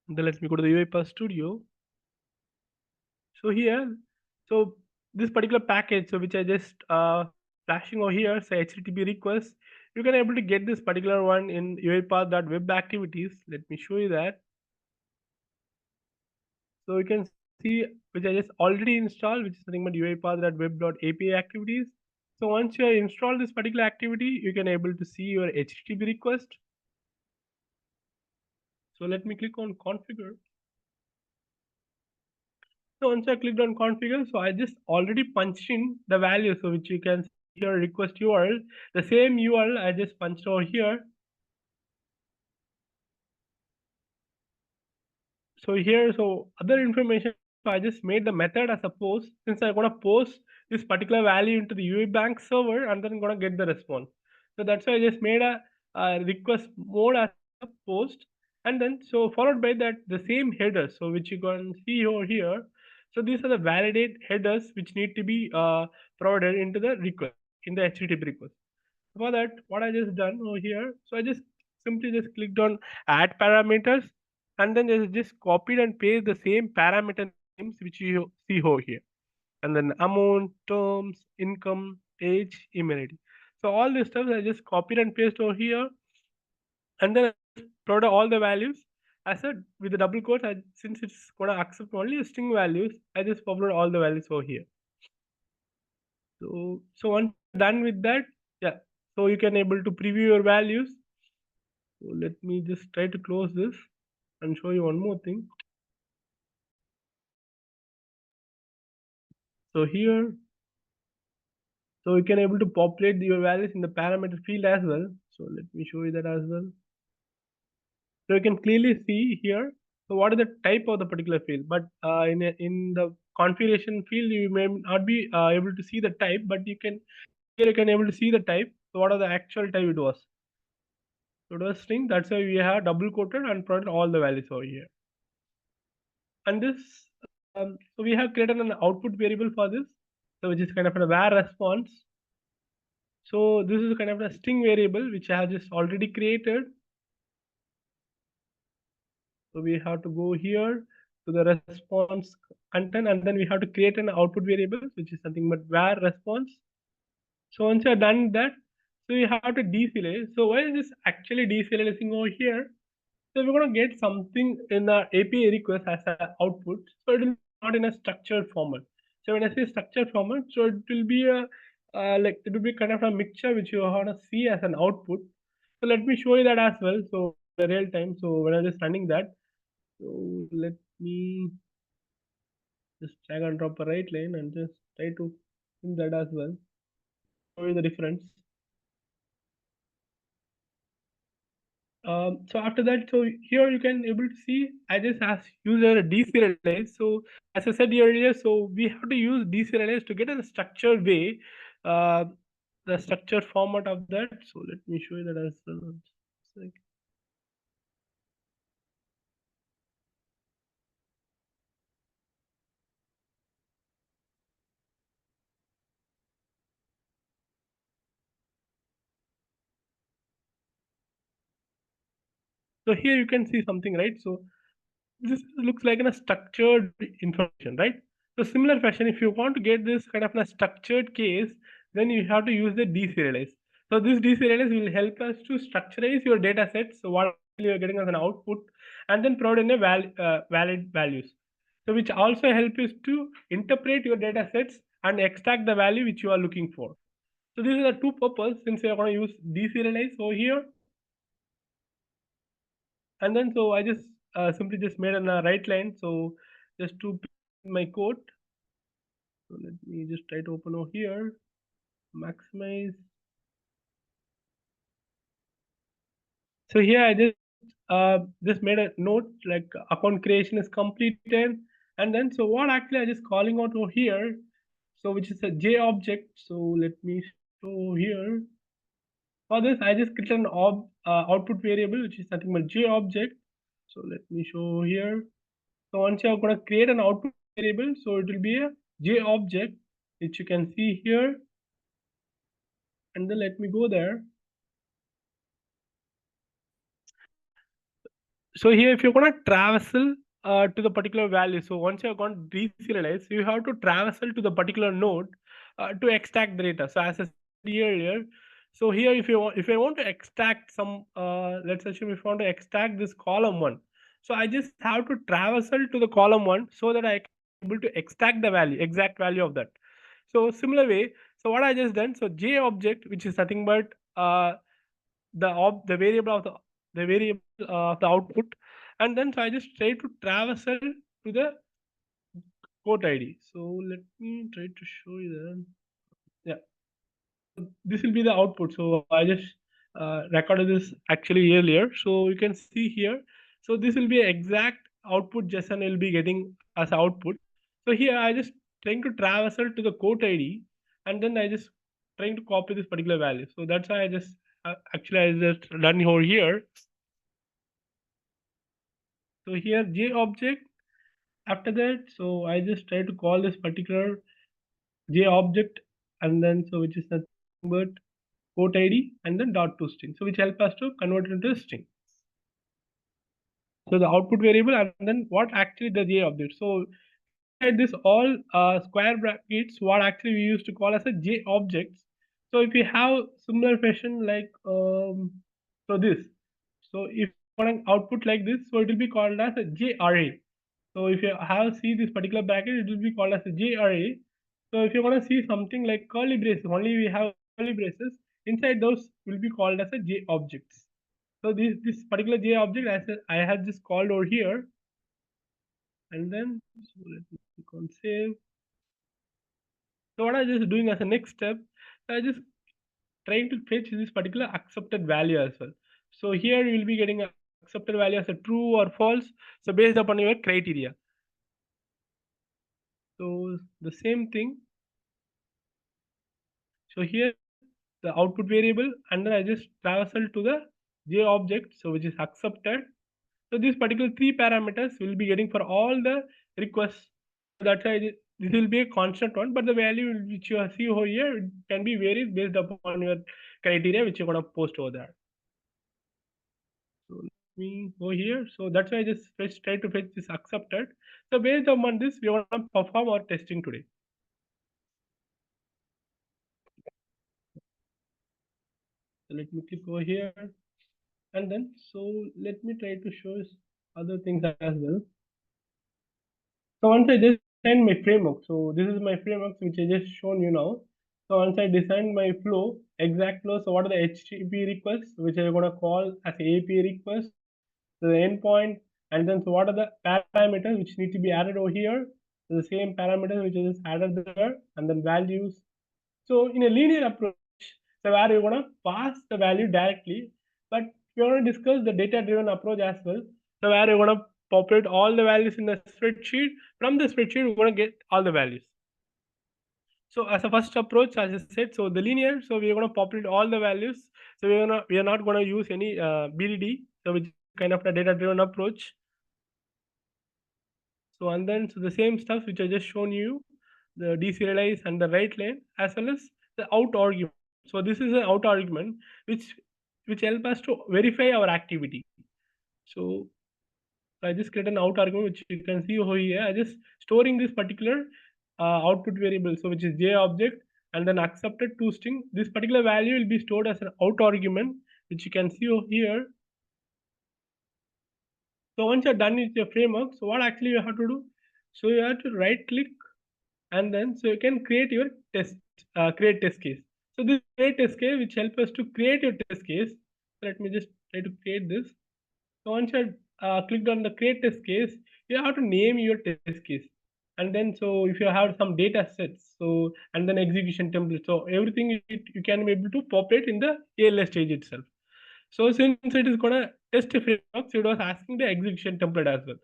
Then let me go to the UiPath Studio. So here, so this particular package, so which I just flashing over here, say HTTP request, you can able to get this particular one in UiPath.web activities. Let me show you that. So you can see which I just already installed, which is nothing but UiPath.web.api activities. So once you install this particular activity, you can able to see your HTTP request. So let me click on configure. So once I clicked on configure, so I just already punched in the value, so which you can see here request URL. The same URL I just punched over here. So here, so other information, so I just made the method as a post, since I'm gonna post this particular value into the UI bank server, and then I'm gonna get the response. So that's why I just made a request mode as a post, And then so followed by that the same headers, so which you can see over here. So these are the validate headers which need to be provided into the request, in the HTTP request. For that, what I just done over here, so I just simply just clicked on add parameters, and then just copied and paste the same parameter names which you see over here, and then amount, terms, income, age, email ID. So all this stuff I just copied and paste over here, and then I just provide all the values. I said with the double quotes, since it's gonna accept only string values, I just upload all the values over here. So once you're done with that, yeah, so you can able to preview your values. So let me just try to close this and show you one more thing. So here, so you can able to populate your values in the parameter field as well. So let me show you that as well. So you can clearly see here. So what is the type of the particular field? But in the configuration field, you may not be able to see the type, but you can here you can able to see the type. So what are the actual type it was? So it was string. That's why we have double quoted and provided all the values over here. And this, so we have created an output variable for this, so which is kind of a var response. So this is kind of a string variable which I have just already created. So we have to go here to the response content, and then we have to create an output variable which is something but var response. So once you are done with that, so you have to deserialize. So why is this actually deserializing over here? So we're going to get something in the API request as an output. So it will be not in a structured format. So when I say structured format, so it will be a like it will be kind of a mixture which you want to see as an output. So let me show you that as well. So in real time. So when I'm just running that, so let me just drag and drop a right line and just try to do that as well. Show you the difference. So after that, so here you can able to see I just ask user deserialize. So as I said earlier, so we have to use deserialize to get in a structured way, uh, the structured format of that. So let me show you that as well. So here you can see something, right? So this looks like in a structured information, right? So similar fashion, if you want to get this kind of a structured case, then you have to use the deserialize. So this deserialize will help us to structurize your data sets. So what you're getting as an output, and then provide in a valid values. So which also help us to interpret your data sets and extract the value which you are looking for. So these are the two purposes since we are going to use deserialize over here. And then so I just simply just made a right line, so just to my code. So let me just try to open over here, maximize. So here I just made a note like account creation is completed, and then so what actually I just calling out over here, so which is a j object. So let me show here. For this I just created an output variable which is nothing but j object. So let me show here. So once you're going to create an output variable, so it will be a j object, which you can see here. And then let me go there. So here, if you're going to traversal to the particular value, so once you're going to deserialize, you have to traversal to the particular node to extract the data. So as I said earlier, so here if I want to extract some, let's assume if I want to extract this column one, so I just have to traversal to the column one so that I can be able to extract the value, exact value of that. So similar way, so what I just done, so j object, which is nothing but the variable of the variable of the output, and then so I just try to traversal to the port ID. So let me try to show you that. Yeah, this will be the output. So I just recorded this actually earlier. So you can see here. So this will be exact output JSON will be getting as output. So here I just trying to traversal to the port ID, and then I just trying to copy this particular value. So that's why I just actually I just done over here. So here J object. After that, so I just try to call this particular J object, and then so which is nothing but port ID and then dot to string. So which help us to convert it into a string. So the output variable and then what actually the J object. So inside this all square brackets, what actually we used to call as a J objects. So if we have similar fashion like so this, so if you want an output like this, so it will be called as a J array. So if you have see this particular bracket, it will be called as a J array. So if you want to see something like curly braces, only we have curly braces. Inside those will be called as a J objects. So this particular J object I had just called over here, and then so let me click on save. So what I just doing as a next step, I just trying to fetch this particular accepted value as well. So here you will be getting a accepted value as a true or false. So based upon your criteria. So the same thing. So here the output variable, and then I just traversal to the J object, so which is accepted. So these particular three parameters will be getting for all the requests. That's why this will be a constant one, but the value which you see over here can be varied based upon your criteria which you're gonna post over there. So let me go here. So that's why I just try to fetch this accepted. So based upon this, we want to perform our testing today. So let me click over here, and then so let me try to show other things as well. So once I just design my framework, so this is my framework which I just shown you now. So once I designed my flow, exact flow, so what are the HTTP requests which I'm gonna call as API request, so the endpoint, and then so what are the parameters which need to be added over here, so the same parameters which is added there, and then values. So in a linear approach, so where you're gonna pass the value directly, but we're gonna discuss the data-driven approach as well. So where you're gonna populate all the values in the spreadsheet. From the spreadsheet, we're gonna get all the values. So as a first approach, as I said, so the linear, so we're gonna populate all the values. So we are not gonna use any BDD, so which is kind of a data-driven approach. So and then so the same stuff which I just shown you, the deserialize and the write line as well as the out argument. So this is an out argument which help us to verify our activity. So I just create an out argument which you can see over here. I just storing this particular output variable, so which is J object, and then accepted to string. This particular value will be stored as an out argument, which you can see over here. So once you're done with your framework, so what actually you have to do? So you have to right click, and then so you can create your create test case. So this create test case which help us to create your test case. So let me just try to create this. So once you clicked on the create test case, you have to name your test case, and then so if you have some data sets, so and then execution template, so everything you can be able to populate in the ALS stage itself. So since it is gonna test framework, so it was asking the execution template as well.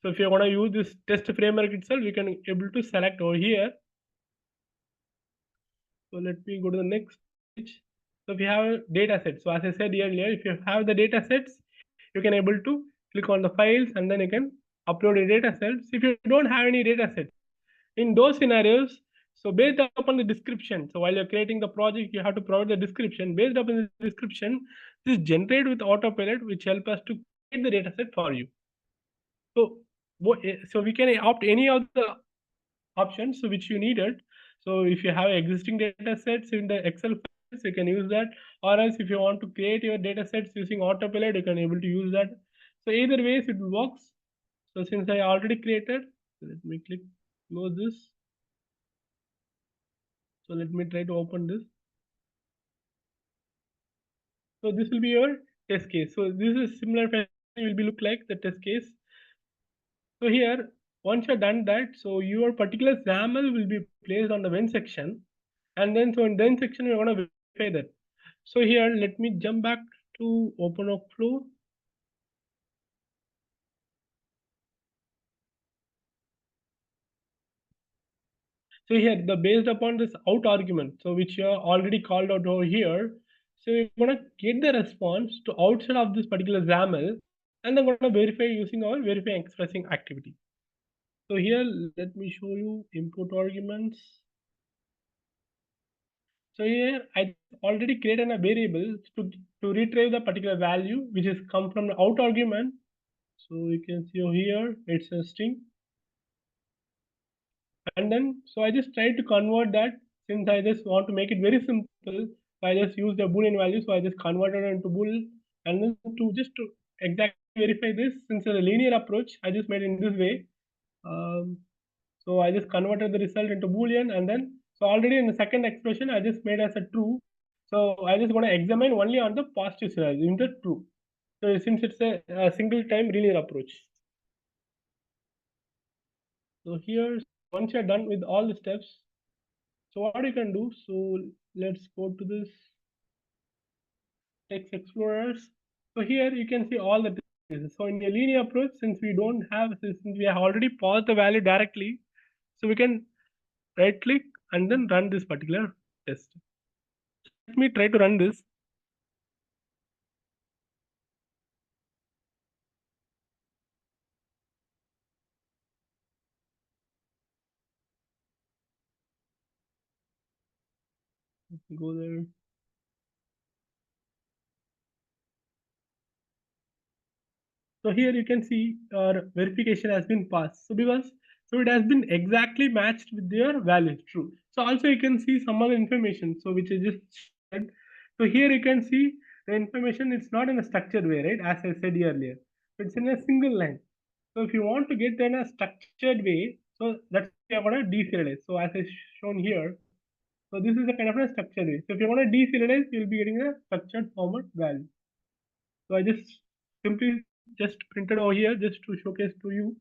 So if you want to use this test framework itself, you can able to select over here. So let me go to the next page. So if you have a data set, so as I said earlier, if you have the data sets, you can able to click on the files and then you can upload your data sets. If you don't have any data sets, in those scenarios, so based upon the description, so while you're creating the project, you have to provide the description. Based upon the description, this is generated with AutoPilot, which help us to create the data set for you. So, so we can opt any of the options so which you needed. So if you have existing data sets in the Excel files, you can use that. Or else if you want to create your data sets using AutoPilot, you can able to use that. So either ways it works. So since I already created, let me click close this. So let me try to open this. So this will be your test case. So this is similar will be look like the test case. So here, once you're done that, so your particular XAML will be placed on the when section, and then so in then section we're gonna verify that. So here, let me jump back to OpenOfFlow. So here, the based upon this out argument, so which you are already called out over here. So you're gonna get the response to outside of this particular XAML. and I'm going to verify using our verify expressing activity. So here, let me show you input arguments. So here I already created a variable to retrieve the particular value which is come from the out argument. So you can see over here it's a string, and then so I just try to convert that. Since I just want to make it very simple, so I just use the boolean value. So I just converted it into bool, and then to exactly verify this, since it's a linear approach, I just made it in this way. Um, so I just converted the result into boolean, and then so already in the second expression I just made as a true. So I just want to examine only on the positive side in the true. So since it's a single time linear approach. So here, once you're done with all the steps, so what you can do, so let's go to this text explorers. So here you can see all the tests. So in the linear approach, since we don't have, since we have already paused the value directly, so we can right click and then run this particular test. Let me try to run this. Go there. So here you can see our verification has been passed. So because so it has been exactly matched with their value true. So also you can see some other information. So which is just shared. So here you can see the information. It's not in a structured way, right? As I said earlier, it's in a single line. So if you want to get in a structured way, so that's why we are going to deserialize. So as I shown here, so this is a kind of a structured way. So if you want to deserialize, you'll be getting a structured format value. So I just simply just printed over here just to showcase to you,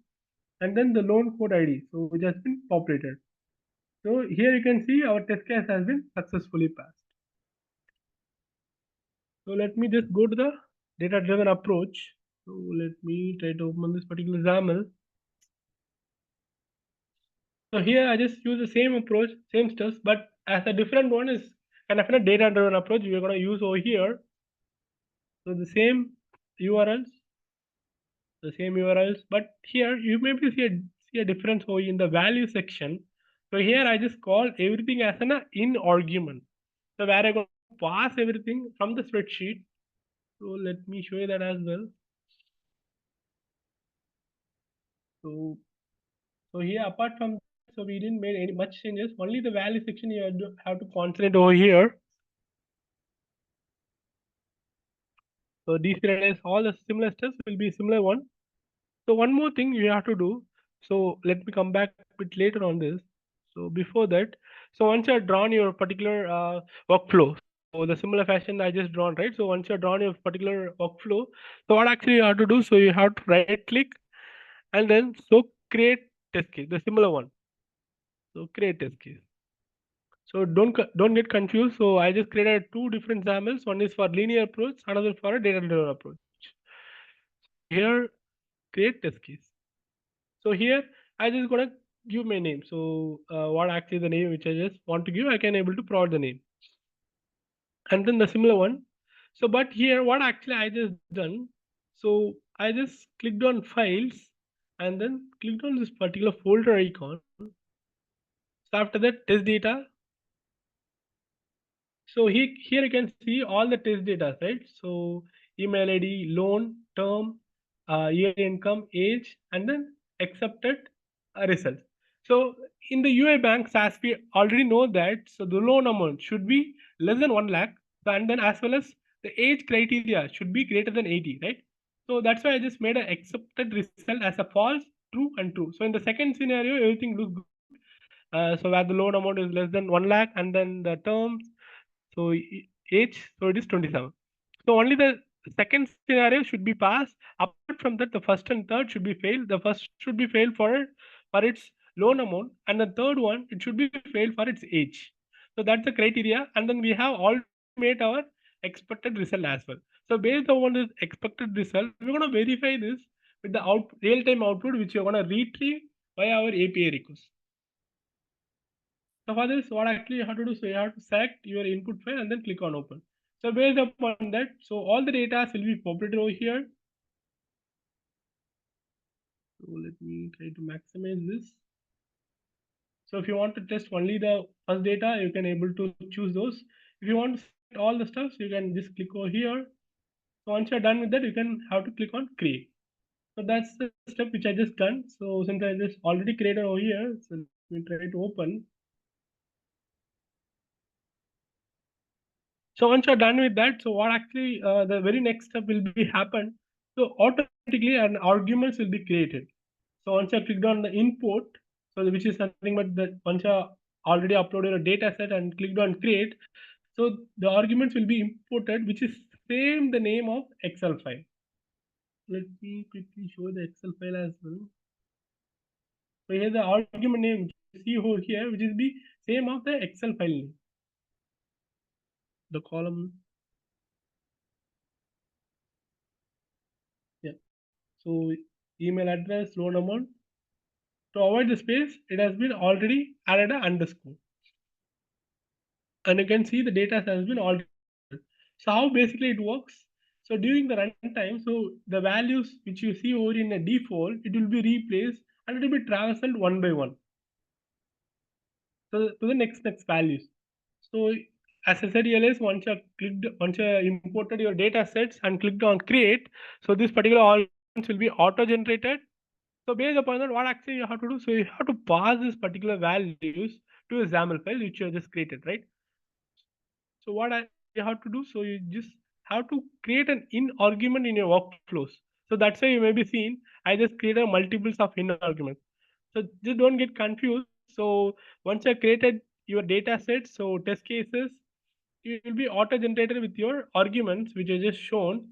and then the loan code ID, so which has been populated. So here you can see our test case has been successfully passed. So let me just go to the data driven approach. So let me try to open this particular XAML. So here I just use the same approach, same steps, but as a different one is kind of a data driven approach we're going to use over here. So the same URLs, but here you maybe see a difference over in the value section. So here I just call everything as an in argument. So where I going to pass everything from the spreadsheet. So let me show you that as well. So so here apart from so we didn't make any much changes. Only the value section you have to concentrate over here. So deserialize all the similar steps will be similar one. So one more thing you have to do. So let me come back a bit later on this. So before that, so once you have drawn your particular workflow, so the similar fashion I just drawn, right? So once you have drawn your particular workflow, so what actually you have to do? So you have to right click and then so create test case, the similar one. So create test case. So don't get confused. So I just created two different samples. One is for linear approach, another for a data driven approach. Here, create test case. So here I just gonna give my name. So what actually the name which I just want to give, I can able to provide the name, and then the similar one. So but here what actually I just done. So I just clicked on files and then clicked on this particular folder icon. So after that test data. So here you can see all the test data, right? So email ID, loan, term, year income, age, and then accepted results. So in the UI banks, as we already know that, so the loan amount should be less than 1 lakh, and then as well as the age criteria should be greater than 80, right? So that's why I just made an accepted result as a false, true, and true. So in the second scenario, everything looks good. So where the loan amount is less than 1 lakh, and then the terms, so age, so it is 27. So only the second scenario should be passed. Apart from that, the first and third should be failed. The first should be failed for its loan amount, and the third one it should be failed for its age. So that's the criteria, and then we have already made our expected result as well. So based on this expected result, we're going to verify this with the real-time output, which you're going to retrieve by our API request. So for this, what actually you have to do, so you have to select your input file and then click on open. So based upon that, so all the data will be populated over here. So let me try to maximize this. So if you want to test only the first data, you can able to choose those. If you want to select all the stuff, you can just click over here. So once you're done with that, you can have to click on create. So that's the step which I just done. So since I just already created over here, so let me try to open. So once you're done with that, so what actually the very next step will be happen. So automatically an arguments will be created. So once you clicked on the import, so which is nothing but that once you already uploaded a data set and clicked on create, so the arguments will be imported, which is same the name of Excel file. Let me quickly show the Excel file as well. So here the argument name which you see over here, which is the same of the Excel file name. The column, yeah. So email address, loan amount. To avoid the space, it has been already added an underscore. And you can see the data has been already. So how basically it works? So during the runtime, so the values which you see over in a default, it will be replaced and it will be traversed one by one. So to the next values. So as I said earlier, once you imported your data sets and clicked on create, so this particular arguments will be auto generated. So based upon that, what actually you have to do? So you have to pass this particular values to a XAML file which you have just created, right? So what you have to do? So you just have to create an in argument in your workflows. So that's why you may be seen. I just created multiples of in arguments. So just don't get confused. So once you created your data set, so test cases, it will be auto generated with your arguments which are just shown.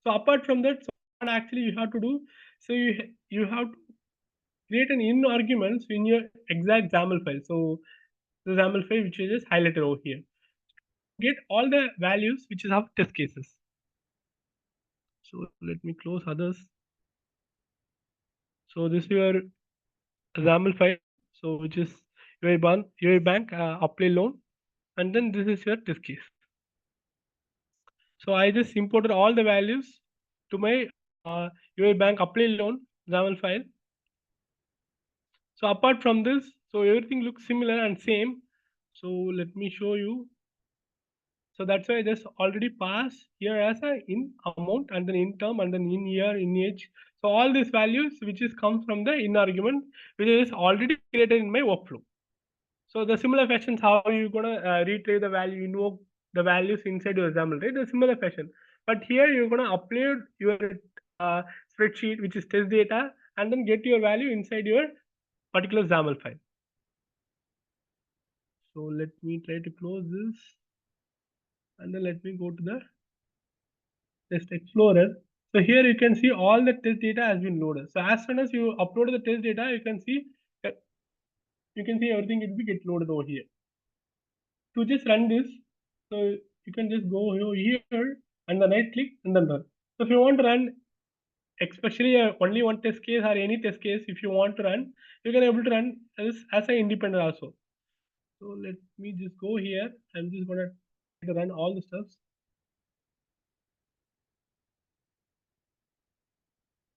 So apart from that, so what actually you have to do? So you have to create an in arguments in your exact XAML file. So the XAML file which is just highlighted over here. Get all the values which is of test cases. So let me close others. So this is your XAML file. So which is UAI bank apply loan, and then this is your test case. So I just imported all the values to my UAI bank apply loan XAML file. So apart from this, so everything looks similar and same. So let me show you. So that's why I just already pass here as a in amount and then in term and then in year, in age. So all these values which is comes from the in argument, which is already created in my workflow. So the similar fashions how you gonna retrieve the value, invoke the values inside your example, right? The similar fashion. But here you're gonna upload your spreadsheet which is test data and then get your value inside your particular XAML file. So let me try to close this and then let me go to the test explorer. So here you can see all the test data has been loaded. So as soon as you upload the test data, uh, you can see everything will be get loaded over here. To just run this, so you can just go over here and then right click and then run. So if you want to run, especially only one test case or any test case, if you want to run, you can able to run as an independent also. So let me just go here. I'm just gonna try to run all the stuff.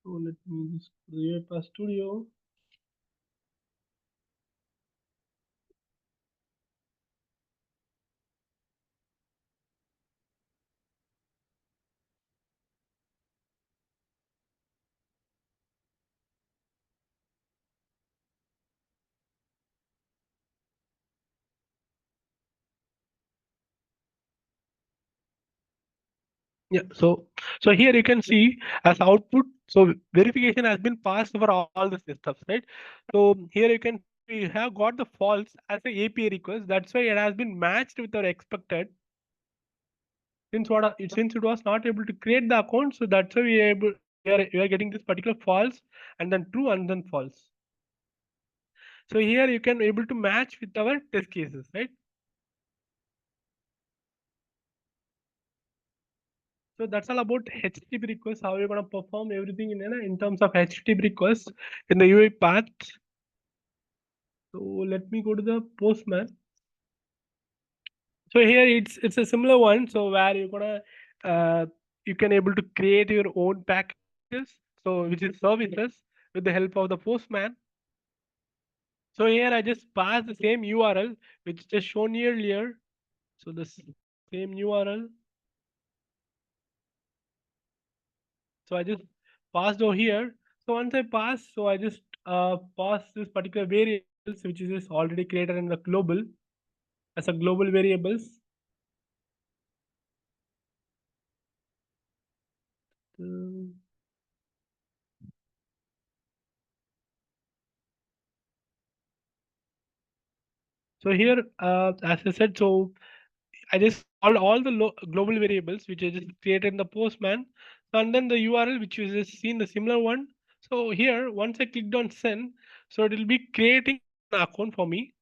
So let me just create a studio. Yeah, so here you can see as output, so verification has been passed for all the systems, right? So here you can see we have got the false as a API request. That's why it has been matched with our expected. Since it was not able to create the account, so that's why we are getting this particular false and then true and then false. So here you can able to match with our test cases, right? So that's all about HTTP requests, how you're gonna perform everything in terms of HTTP requests in the UI path. So let me go to the Postman. So here it's a similar one. So where you're gonna you can able to create your own packages. so which is services with the help of the postman. So here I just pass the same URL which just shown earlier. So the same URL. So I just passed over here. So once I pass, so I just pass this particular variables which is just already created in the global as a global variables. Um, So here, as I said, so I just called all the global variables which I just created in the postman, and then the URL which you just seen the similar one. So here, once I clicked on send, so it will be creating an account for me.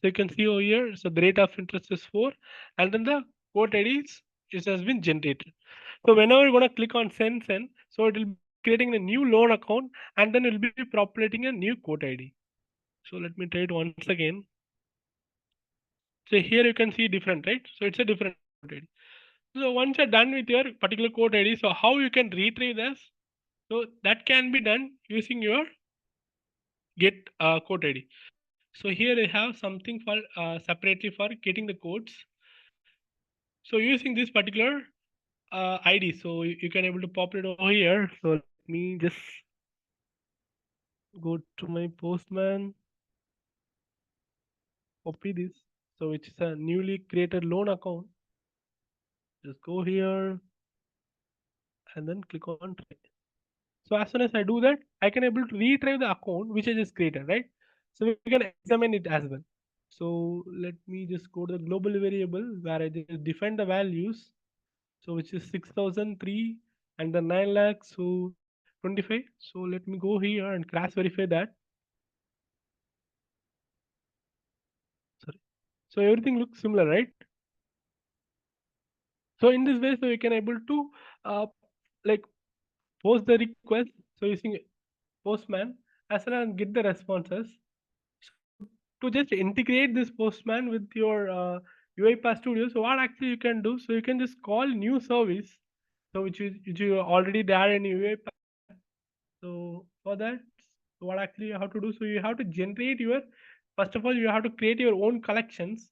So you can see over here, so the rate of interest is 4, and then the quote IDs it has been generated. So whenever you're gonna click on send, so it will be creating a new loan account, and then it will be populating a new quote ID. So let me try it once again. So here you can see different, right? So it's a different code ID. So once you're done with your particular code ID, so how you can retrieve this? So that can be done using your get code ID. So here I have something for separately for getting the codes. So using this particular ID, so you can able to pop it over here. So let me just go to my postman, copy this. So it's a newly created loan account. Just go here and then click on try. So as soon as I do that, I can able to retrieve the account which I just created, right? So we can examine it as well. So let me just go to the global variable where I just define the values. So which is 6,003 and the 9 lakhs, so 25. So let me go here and cross verify that. Sorry. So everything looks similar, right? So in this way, so you can able to like post the request. So using postman as well as get the responses. So to just integrate this postman with your UiPath Studio, so what actually you can do? So you can just call new service, so which you already there in UiPath. So for that, so what actually you have to do? So you have to generate your first of all you have to create your own collections.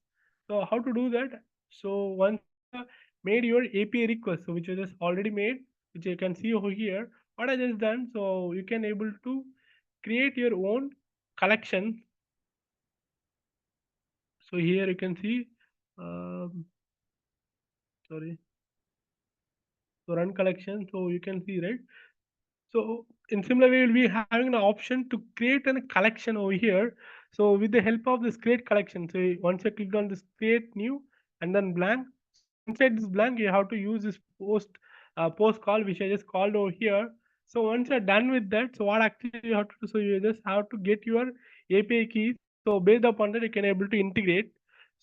So how to do that? So once you made your API request, so which you just already made, which you can see over here. What I just done, so you can able to create your own collection. So here you can see, um, sorry, so run collection. So you can see, right? So in similar way, we'll be having an option to create a collection over here. So with the help of this create collection, so once you click on this create new and then blank. So inside this blank, you have to use this post call, which I just called over here. So once you're done with that, so what actually you have to do? So you just have to get your API keys. So based upon that, you can able to integrate.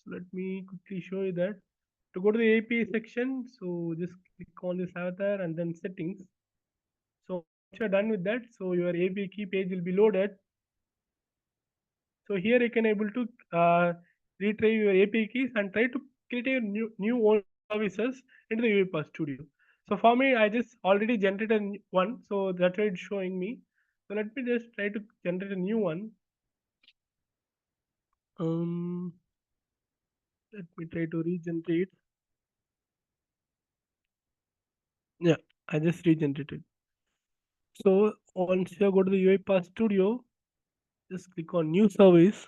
So let me quickly show you that. To go to the API section, so just click on this avatar and then settings. So once you're done with that, so your API key page will be loaded. So here you can able to retrieve your API keys and try to create a new own services into the UiPath Studio. So for me, I just already generated one, so that's why it's showing me. So let me just try to generate a new one. Um, Let me try to regenerate. Yeah, I just regenerated. So once you go to the UiPath Studio, just click on new service.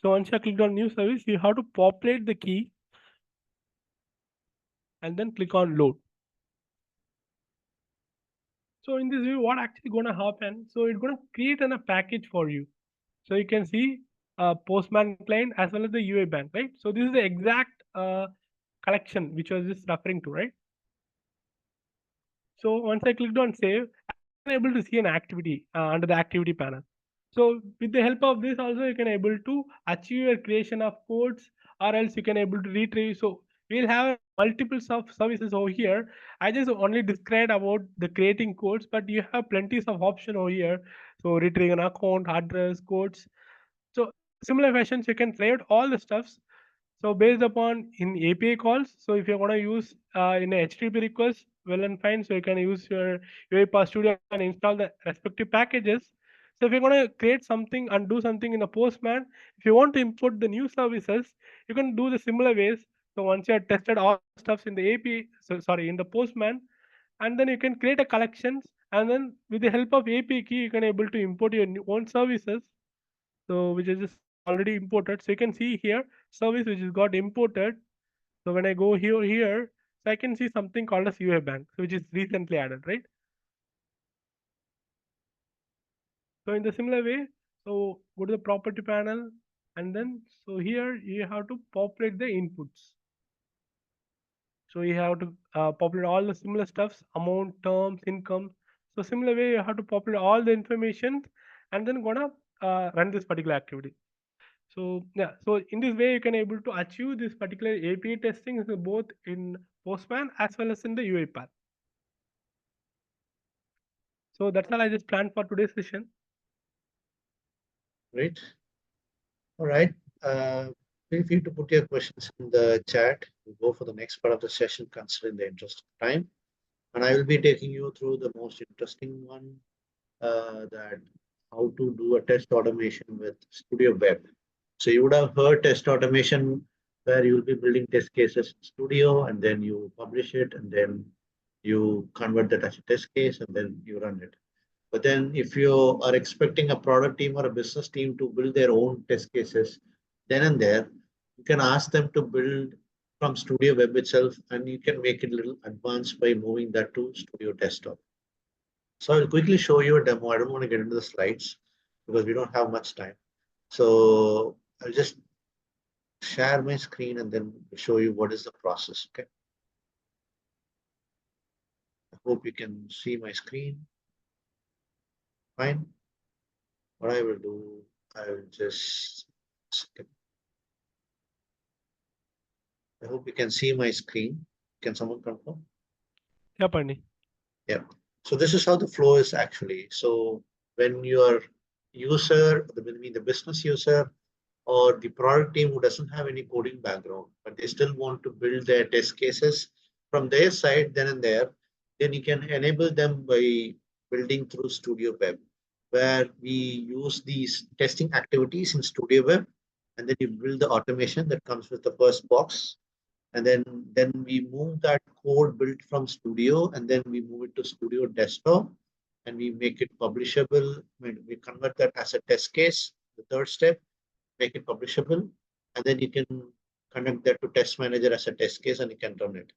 So once you click on new service, you have to populate the key and then click on load. So in this way, what actually gonna happen? So it's gonna create a package for you. So you can see Postman client as well as the UI bank, right? So this is the exact collection which I was just referring to, right? So once I clicked on save, I'm able to see an activity under the activity panel. So with the help of this also you can able to achieve your creation of codes, or else you can able to retrieve. So we'll have multiples of services over here. I just only described about the creating codes, but you have plenty of option over here. So retrieving an account, address, codes. So similar fashions you can try out all the stuffs. So based upon in API calls, so if you're going to use in a HTTP request, well and fine. So you can use your UiPath Studio and install the respective packages. So if you're going to create something and do something in the Postman, if you want to import the new services, you can do the similar ways. So once you have tested all the stuffs in the API, so sorry, in the Postman, and then you can create a collections, and then with the help of API key, you can able to import your own services. So which is just already imported. So you can see here service which is got imported. So when I go here, so I can see something called as UA Bank, so which is recently added, right? So in the similar way, so go to the property panel, and then so here you have to populate the inputs. So you have to populate all the similar stuffs, amount, terms, income. So similar way, you have to populate all the information, and then gonna run this particular activity. So yeah, so in this way, you can able to achieve this particular API testing both in Postman as well as in the UiPath. So that's all I just planned for today's session. Great. All right. Feel free to put your questions in the chat. We'll go for the next part of the session, considering the interest of time. And I will be taking you through the most interesting one, that how to do a test automation with Studio Web. So you would have heard test automation where you will be building test cases in Studio and then you publish it and then you convert that as a test case and then you run it. But then if you are expecting a product team or a business team to build their own test cases then and there, you can ask them to build from Studio Web itself and you can make it a little advanced by moving that to Studio Desktop. So I'll quickly show you a demo. I don't want to get into the slides because we don't have much time. So I'll just share my screen and then show you what is the process. Okay. I hope you can see my screen. Fine. What I will do, I will just skip. I hope you can see my screen. Can someone confirm? Yeah, Pani. Yeah. So this is how the flow is actually. So when your user, the business user or the product team who doesn't have any coding background, but they still want to build their test cases from their side then and there, then you can enable them by building through Studio Web, where we use these testing activities in Studio Web, and then you build the automation that comes with the first box. And then we move that code built from Studio, and then we move it to Studio Desktop, and we make it publishable. We convert that as a test case, the third step, make it publishable, and then you can connect that to Test Manager as a test case and you can run it.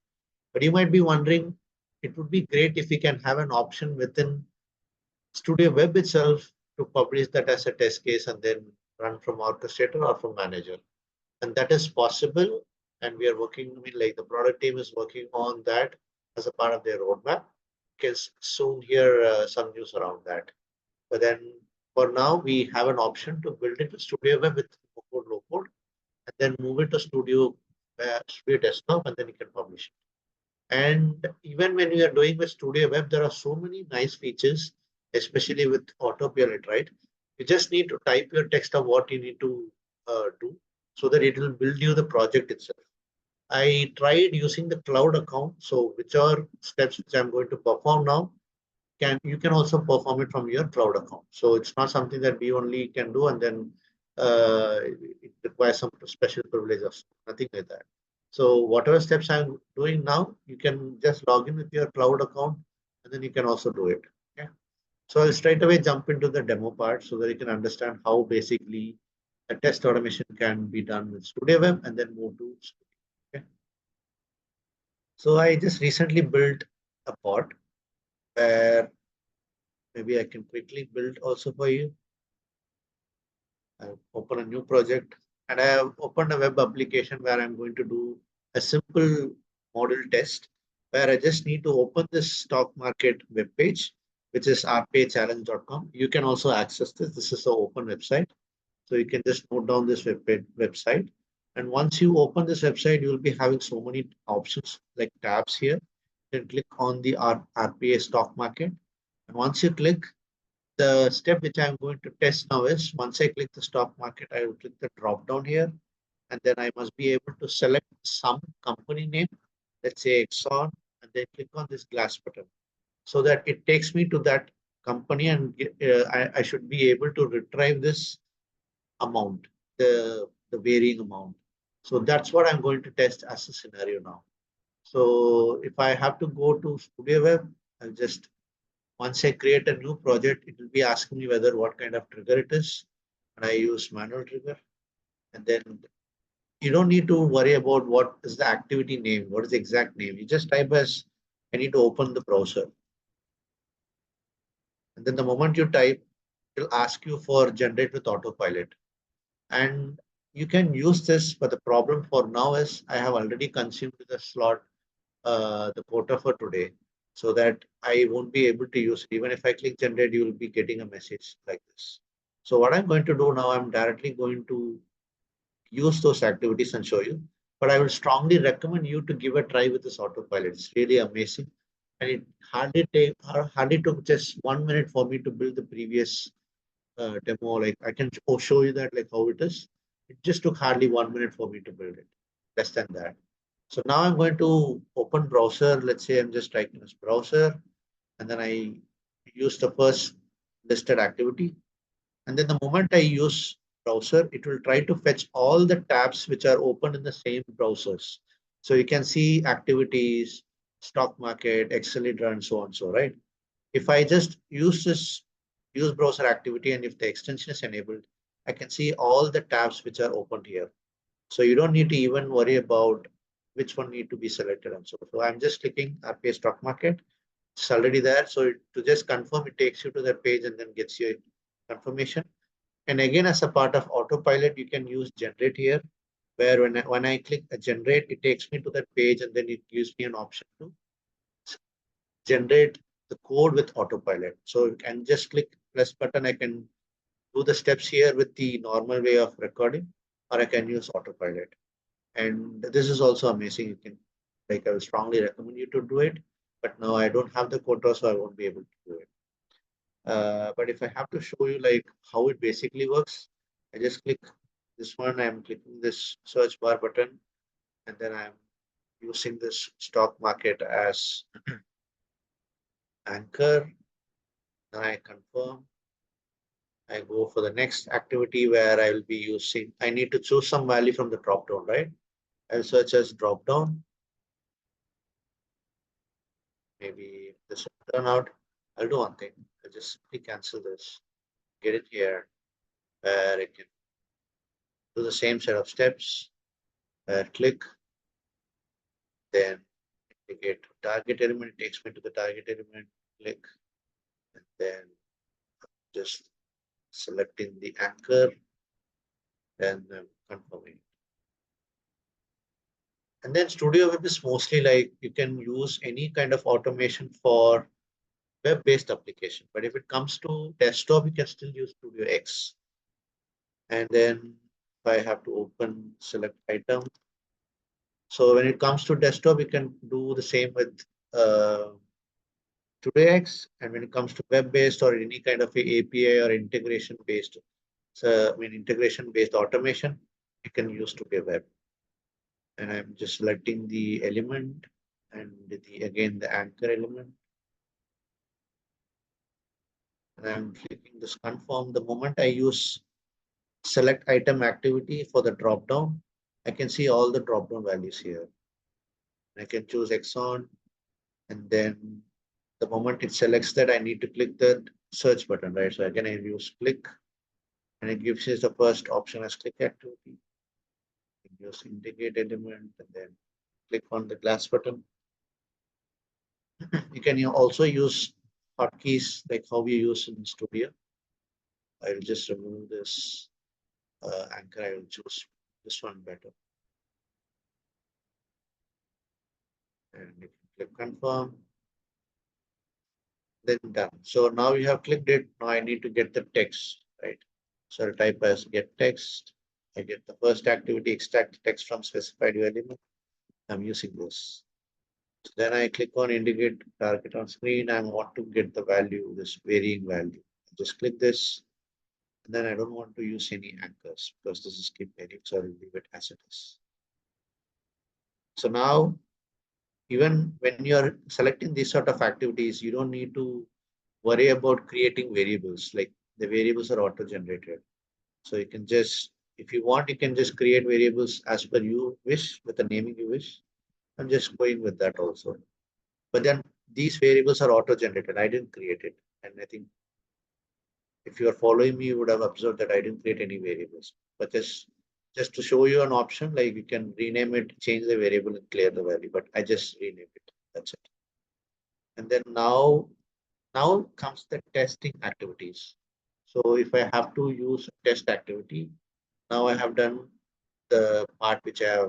But you might be wondering, it would be great if we can have an option within Studio Web itself to publish that as a test case and then run from Orchestrator or from Manager. And that is possible. And we are working, like the product team is working on that as a part of their roadmap. You can soon hear some news around that. But then for now, we have an option to build it to Studio Web with no code, low code, and then move it to Studio Desktop, and then you can publish it. And even when you are doing with Studio Web, there are so many nice features, especially with AutoPilot, right? You just need to type your text of what you need to do so that it will build you the project itself. I tried using the cloud account. So which are steps which I'm going to perform now, you can also perform it from your cloud account. So it's not something that we only can do and then it requires some special privileges, nothing like that. So whatever steps I'm doing now, you can just log in with your cloud account and then you can also do it. Okay. So I'll straight away jump into the demo part so that you can understand how basically a test automation can be done with Studio Web and then move to Studio. Okay. So I just recently built a pod where maybe I can quickly build also for you. I've opened a new project and I have opened a web application where I'm going to do a simple model test where I just need to open this stock market web page, which is rpachallenge.com. You can also access this. This is an open website. So you can just note down this website. And once you open this website, you will be having so many options like tabs here. You can click on the RPA stock market. And once you click, the step which I'm going to test now is once I click the stock market, I will click the drop down here. And then I must be able to select some company name, let's say Exxon, and then click on this glass button so that it takes me to that company, and I should be able to retrieve this amount, the varying amount. So that's what I'm going to test as a scenario now. So if I have to go to Studio Web, I'll just, once I create a new project, it will be asking me whether what kind of trigger it is. And I use manual trigger. And then you don't need to worry about what is the activity name, what is the exact name. You just type as, I need to open the browser. And then the moment you type, it'll ask you for generate with autopilot. And you can use this, but the problem for now is I have already consumed the slot, the quota for today, so that I won't be able to use it. Even if I click generate, you will be getting a message like this. So what I'm going to do now, I'm directly going to use those activities and show you. But I will strongly recommend you to give a try with this autopilot. It's really amazing. And it hardly took just 1 minute for me to build the previous demo. Like I can show you that like how it is. It just took hardly 1 minute for me to build it, less than that. So now I'm going to open browser. Let's say I'm just typing this browser, and then I use the first listed activity. And then the moment I use browser, it will try to fetch all the tabs which are open in the same browsers. So you can see activities, stock market, Accelerator, and so on. So right. If I just use this use browser activity, and if the extension is enabled, I can see all the tabs which are opened here. So you don't need to even worry about which one need to be selected and so. So I'm just clicking RPA stock market. It's already there. So to just confirm, it takes you to that page and then gets you confirmation. And again, as a part of autopilot, you can use generate here, where when I click generate, it takes me to that page, and then it gives me an option to generate the code with autopilot. So you can just click plus button. I can do the steps here with the normal way of recording, or I can use autopilot. And this is also amazing. You can, like, I would strongly recommend you to do it. But now I don't have the quota, so I won't be able to do it. But if I have to show you like how it basically works, I just click this one. I'm clicking this search bar button, and then I'm using this stock market as anchor. Then I confirm. I go for the next activity where I will be using, I need to choose some value from the drop down, right? I'll search as drop down. Maybe this will turn out. I'll do one thing. I'll just simply cancel this, get it here, where I can do the same set of steps, where click, then indicate target element, it takes me to the target element, click, and then just selecting the anchor, then confirming. And then Studio Web is mostly like you can use any kind of automation for web-based application. But if it comes to desktop, you can still use Studio X. And then if I have to open select item. So when it comes to desktop, you can do the same with Studio X. And when it comes to web-based or any kind of a API or integration-based, so when integration-based automation, you can use Studio Web. And I'm just selecting the element and again the anchor element. And I'm clicking this confirm. The moment I use select item activity for the drop down, I can see all the drop down values here. I can choose Exxon, and then the moment it selects that, I need to click the search button, right? So again, I use click, and it gives us the first option as click activity. Use indicate element, and then click on the glass button. You can also use hotkeys like how we use in Studio. I will just remove this anchor. I will choose this one better. And you can click confirm. Then done. So now you have clicked it. Now I need to get the text, right? So I'll type as get text. I get the first activity, extract text from specified element. I'm using this. So then I click on indicate target on screen. I want to get the value, this varying value. Just click this. And then I don't want to use any anchors because this is keep varying. So I'll leave it as it is. So now even when you're selecting these sort of activities, you don't need to worry about creating variables. Like the variables are auto-generated. So you can just, if you want, you can just create variables as per you wish with the naming you wish. I'm just going with that also. But then these variables are auto-generated. I didn't create it. And I think if you are following me, you would have observed that I didn't create any variables. But just to show you an option, like you can rename it, change the variable and clear the value. But I just rename it. That's it. And then now comes the testing activities. So if I have to use test activity, now I have done the part which I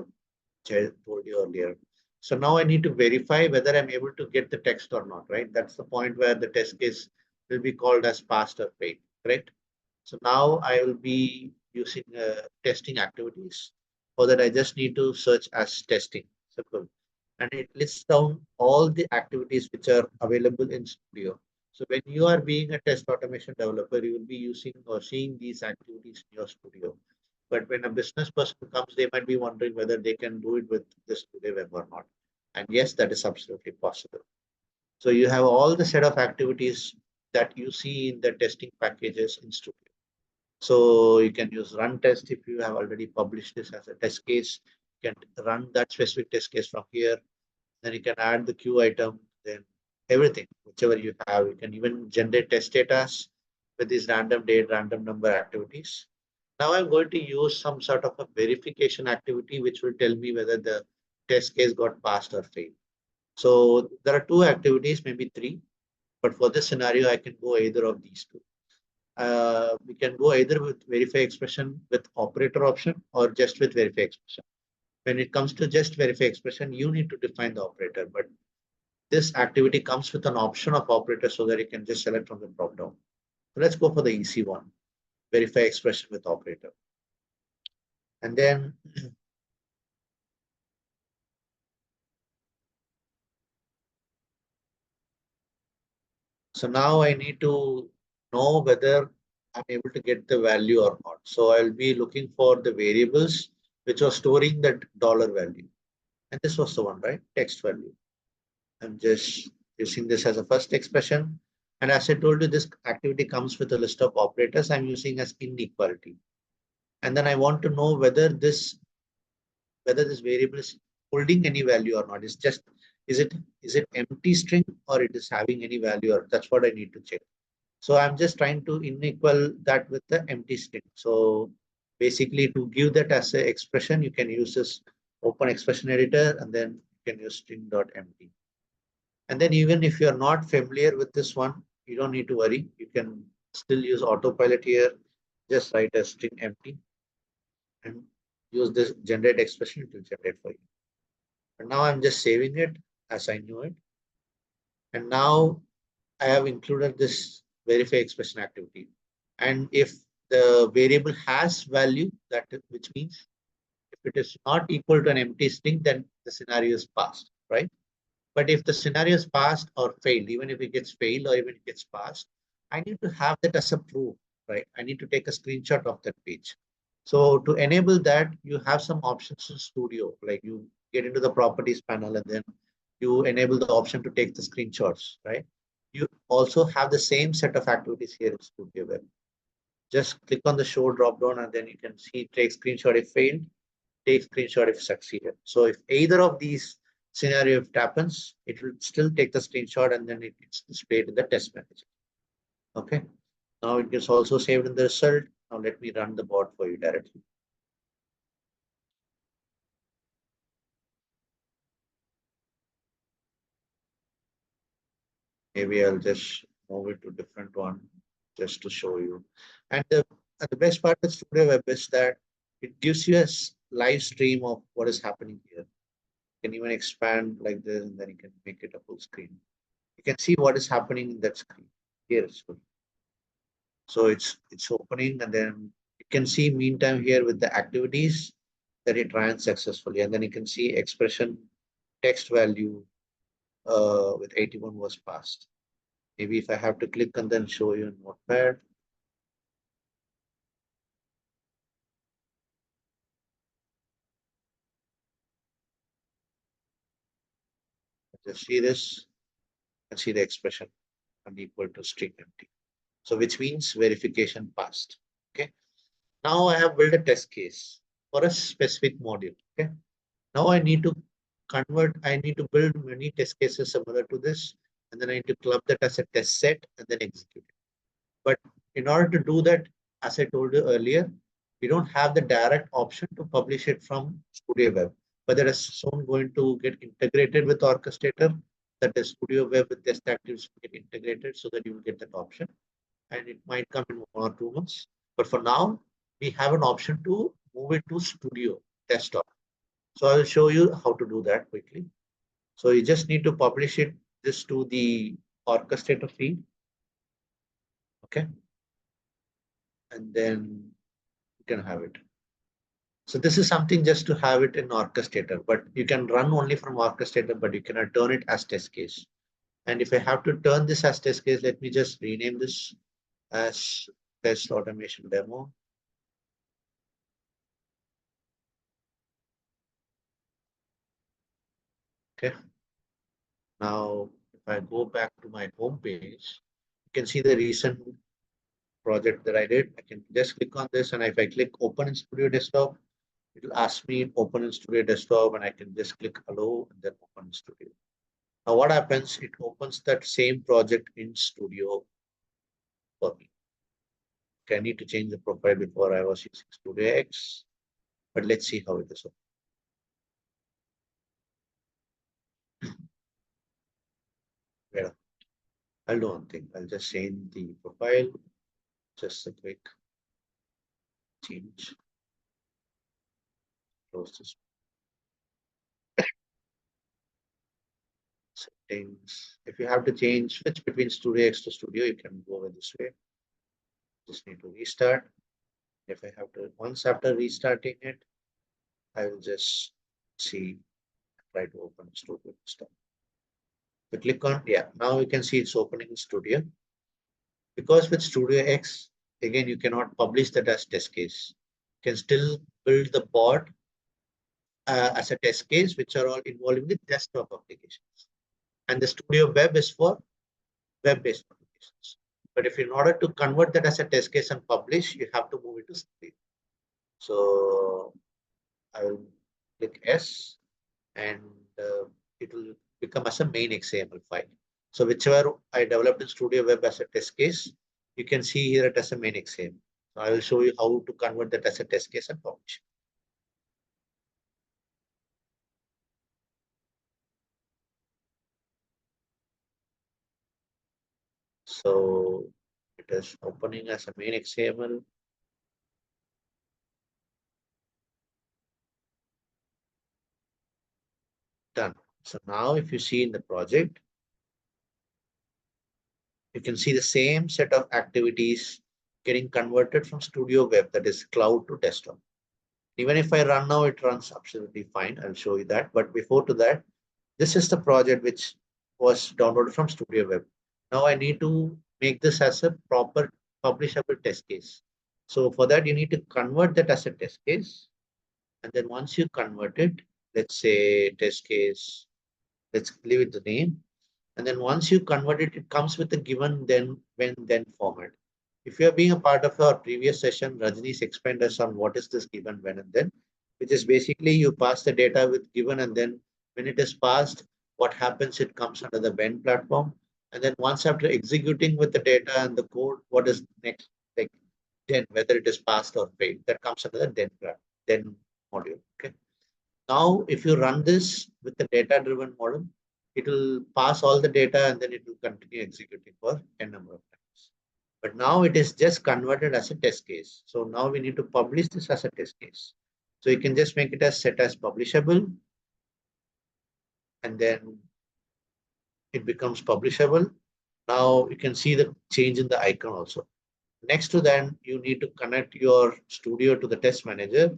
told you earlier. So now I need to verify whether I'm able to get the text or not, right? That's the point where the test case will be called as passed or failed, correct? So now I will be using testing activities. For that, I just need to search as testing. Simple. And it lists down all the activities which are available in Studio. So when you are being a test automation developer, you will be using or seeing these activities in your Studio. But when a business person comes, they might be wondering whether they can do it with the Studio Web or not. And yes, that is absolutely possible. So you have all the set of activities that you see in the testing packages in Studio. So you can use run test if you have already published this as a test case. You can run that specific test case from here. Then you can add the queue item, then everything, whichever you have. You can even generate test data with these random date, random number activities. Now I'm going to use some sort of a verification activity which will tell me whether the test case got passed or failed. So there are two activities, maybe three, but for this scenario, I can go either of these two. We can go either with verify expression with operator option or just with verify expression. When it comes to just verify expression, you need to define the operator, but this activity comes with an option of operator so that you can just select from the drop down. So let's go for the easy one, verify expression with operator. And then so now I need to know whether I'm able to get the value or not. So I'll be looking for the variables which are storing that dollar value. And this was the one, right? Text value. I'm just using this as a first expression. And as I told you, this activity comes with a list of operators I'm using as inequality. And then I want to know whether this variable is holding any value or not. It's just is it empty string or it is having any value, or that's what I need to check. So I'm just trying to unequal that with the empty string. So basically to give that as an expression, you can use this open expression editor and then you can use string.empty. And then even if you're not familiar with this one, you don't need to worry. You can still use autopilot here. Just write a string empty and use this generate expression to generate for you. And now I'm just saving it as I knew it. And now I have included this verify expression activity. And if the variable has value, that which means if it is not equal to an empty string, then the scenario is passed, right? But if the scenario is passed or failed, even if it gets failed or even it gets passed, I need to have that as a proof, right? I need to take a screenshot of that page. So to enable that, you have some options in Studio, like you get into the properties panel and then you enable the option to take the screenshots, right? You also have the same set of activities here in Studio Web. Just click on the show drop down and then you can see take screenshot if failed, take screenshot if succeeded. So if either of these scenario if it happens, it will still take the screenshot and then it gets displayed in the test manager. Okay. Now it gets also saved in the result. Now let me run the bot for you directly. Maybe I'll just move it to a different one just to show you. And the best part of Studio Web is that it gives you a live stream of what is happening here. You can even expand like this and then you can make it a full screen. You can see what is happening in that screen. Here it's good. So it's opening and then you can see meantime here with the activities that it ran successfully. And then you can see expression text value with 81 was passed. Maybe if I have to click and then show you in Notepad. Just see this and see the expression unequal to string empty. So which means verification passed. Okay. Now I have built a test case for a specific module. Okay. Now I need to build many test cases similar to this, and then I need to club that as a test set and then execute it. But in order to do that, as I told you earlier, we don't have the direct option to publish it from Studio Web. But that is soon going to get integrated with Orchestrator. That is Studio Web with test actives get integrated so that you will get that option. And it might come in 1 or 2 months. But for now, we have an option to move it to Studio Desktop. So I will show you how to do that quickly. So you just need to publish it just to the Orchestrator feed. Okay. And then you can have it. So this is something just to have it in Orchestrator, but you can run only from Orchestrator, but you cannot turn it as test case. And if I have to turn this as test case, let me just rename this as test automation demo. Okay. Now, if I go back to my home page, you can see the recent project that I did. I can just click on this, and if I click open in Studio Desktop, it will ask me open in Studio Desktop, and I can just click allow and then open Studio. Now what happens, it opens that same project in Studio for me. Okay, I need to change the profile before I was using Studio X, but let's see how it is. Well, I'll do one thing. I'll just change the profile, just a quick change. Close this. Settings. If you have to switch between Studio X to Studio, you can go this way. Just need to restart. If I have to, once after restarting it, I will just try to open Studio Desktop. We click on, yeah, now you can see it's opening in Studio. Because with Studio X, again, you cannot publish that as test case. You can still build the pod as a test case, which are all involving the desktop applications. And the Studio Web is for web-based applications. But if in order to convert that as a test case and publish, you have to move it to Studio. So I will click S, and it will become as a main XAML file. So whichever I developed in Studio Web as a test case, you can see here it as a main XAML. So I will show you how to convert that as a test case and publish. So it is opening as a main XAML. Done. So now if you see in the project, you can see the same set of activities getting converted from Studio Web, that is cloud, to desktop. Even if I run now, it runs absolutely fine. I'll show you that. But before to that, this is the project which was downloaded from Studio Web. Now I need to make this as a proper publishable test case. So for that, you need to convert that as a test case. And then once you convert it, let's say test case, let's leave it the name. And then once you convert it, it comes with a given then, when, then format. If you are being a part of our previous session, Rajni's explained us on what is this given, when, and then, which is basically you pass the data with given, and then when it is passed, what happens, it comes under the when platform. And then once after executing with the data and the code, what is next, like then, whether it is passed or failed, that comes under the then module. Okay. Now, if you run this with the data-driven model, it will pass all the data and then it will continue executing for n number of times. But now it is just converted as a test case. So now we need to publish this as a test case. So you can just make it as set as publishable, and then it becomes publishable. Now you can see the change in the icon also. Next to that, you need to connect your studio to the test manager.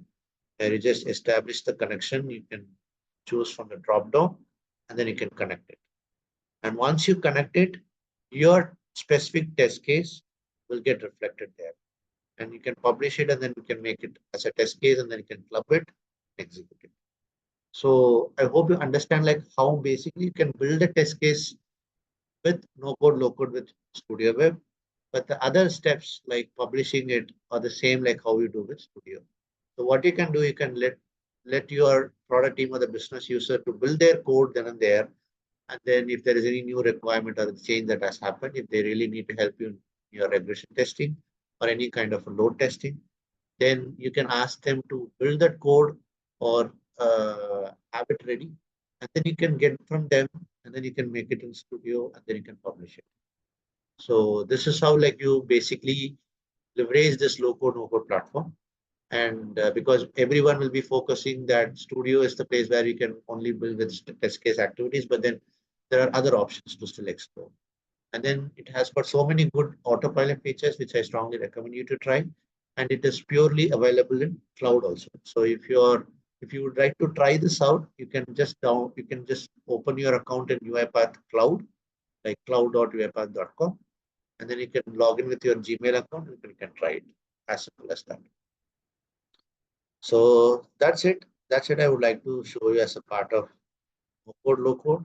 There you just establish the connection. You can choose from the drop down, and then you can connect it. And once you connect it, your specific test case will get reflected there. And you can publish it, and then you can make it as a test case, and then you can club it, execute it. So I hope you understand like how basically you can build a test case with no code, low code with Studio Web. But the other steps like publishing it are the same like how you do with Studio. So what you can do, you can let your product team or the business user to build their code then and there. And then if there is any new requirement or change that has happened, if they really need to help you in your regression testing or any kind of load testing, then you can ask them to build that code or have it ready. And then you can get from them and then you can make it in Studio and then you can publish it. So this is how like you basically leverage this low code no code platform. And because everyone will be focusing that Studio is the place where you can only build with test case activities, but then there are other options to still explore. And then it has got so many good autopilot features, which I strongly recommend you to try. And it is purely available in cloud also. So if you would like to try this out, you can just open your account in UiPath Cloud, like cloud.uipath.com, and then you can log in with your Gmail account and you can try it as simple as that. So that's it. That's it. I would like to show you as a part of no code, low code.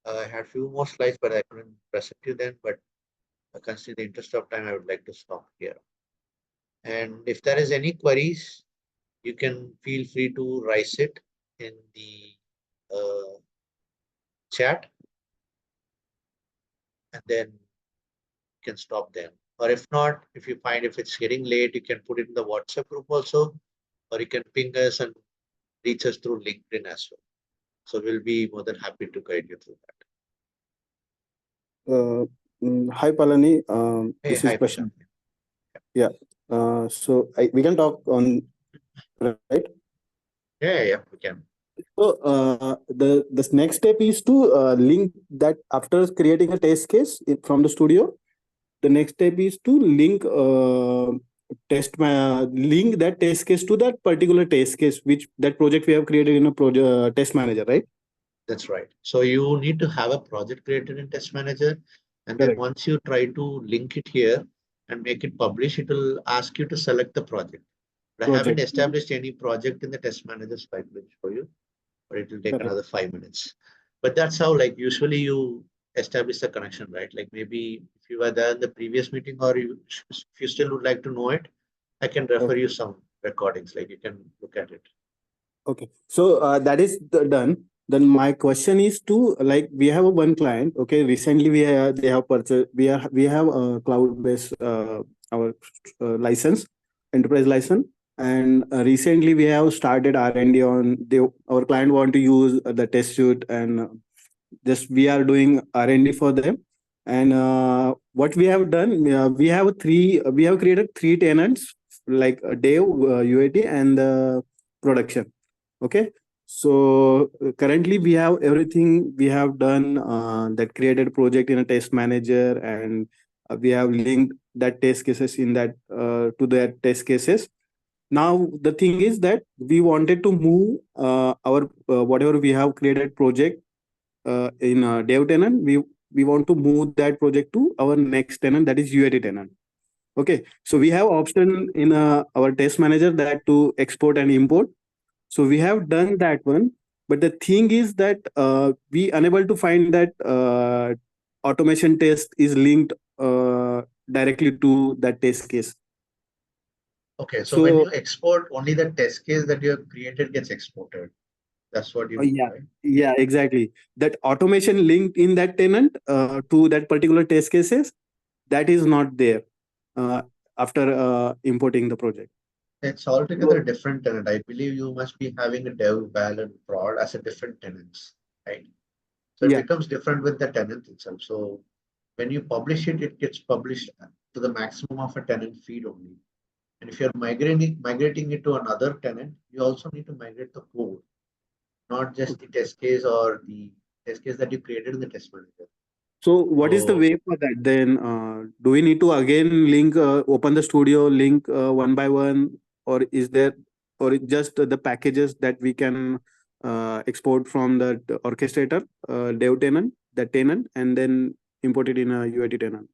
I had few more slides, but I couldn't present you then. But considering the interest of time, I would like to stop here. And if there is any queries, you can feel free to raise it in the chat, and then you can stop them. Or if not, if you find if it's getting late, you can put it in the WhatsApp group also, or you can ping us and reach us through LinkedIn as well. So we'll be more than happy to guide you through that. Hi Palani, Hey, this is hi, Prashant. Prashant. Yeah. We can talk on, right? Yeah, we can. So the next step is to link that after creating a test case from the studio. The next step is to link that test case to that particular test case which that project we have created in a project test manager, right? That's right. So you need to have a project created in Test Manager. And then Correct. once you try to link it here and make it publish, it will ask you to select the project. But I haven't Project. established any project in the Test Manager pipeline for you, but it will take Correct. another 5 minutes. But that's how like usually you establish the connection, right? Like maybe if you were there in the previous meeting or if you still would like to know it, I can refer Okay. you some recordings, like you can look at it. Okay. So that is done. Then my question is to like we have a one client. Okay. Recently they have purchased. We have a cloud based our license, enterprise license, and recently we have started R&D on our client want to use the test suite, and just we are doing R&D for them. And what we have done, we have created three tenants like dev, UAT, and production. Okay. So currently we have everything we have done, that created project in a test manager, and we have linked that test cases in that to that test cases. Now the thing is that we wanted to move our whatever we have created project in dev tenant. We want to move that project to our next tenant, that is UAT tenant. Okay. So we have option in our test manager that to export and import. So we have done that one, but the thing is that we unable to find that automation test is linked directly to that test case. Okay, so when So you export, only the test case that you have created gets exported. That's what you mean, yeah, right? yeah, exactly. That automation linked in that tenant to that particular test cases, that is not there uh, after importing the project. It's altogether So a different tenant. I believe you must be having a dev, val, and prod as a different tenants, right? So it yeah, becomes different with the tenant itself. So when you publish it, it gets published to the maximum of a tenant feed only. And if you're migrating it to another tenant, you also need to migrate the code, not just the test case or the test case that you created in the test manager. so what is the So way for that? Then do we need to again link, open the studio, link one by one, or is there, or it just the packages that we can export from the orchestrator, dev tenant, that tenant, and then import it in a UAT tenant?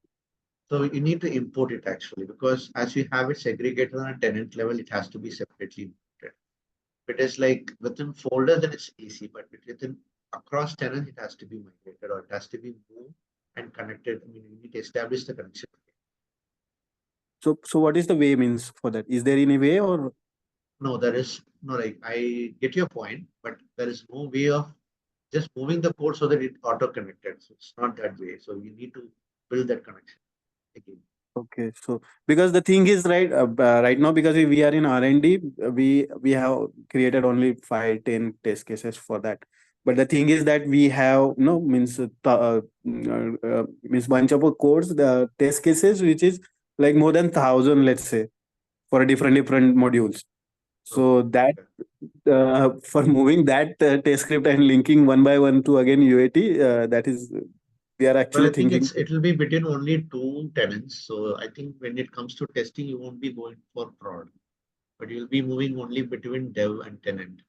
So you need to import it actually, because as you have it segregated on a tenant level, it has to be separately imported. If it is like within folder, then it's easy. But within across tenants, it has to be migrated or it has to be moved and connected. I mean, you need to establish the connection. So what is the way means for that? Is there any way or No, there is no, like I get your point, but there is no way of just moving the code so that it auto connected. So it's not that way. So you need to build that connection again. okay? So because the thing is right now because we are in R&D, we have created only 5-10 test cases for that. But the thing is that we have no means means bunch of codes the test cases which is like more than 1,000, let's say, for different modules. Okay. So that for moving that test script and linking one by one to again UAT, that is we are Well, actually I think thinking. it will be between only two tenants. So I think when it comes to testing, you won't be going for prod, but you'll be moving only between dev and tenant.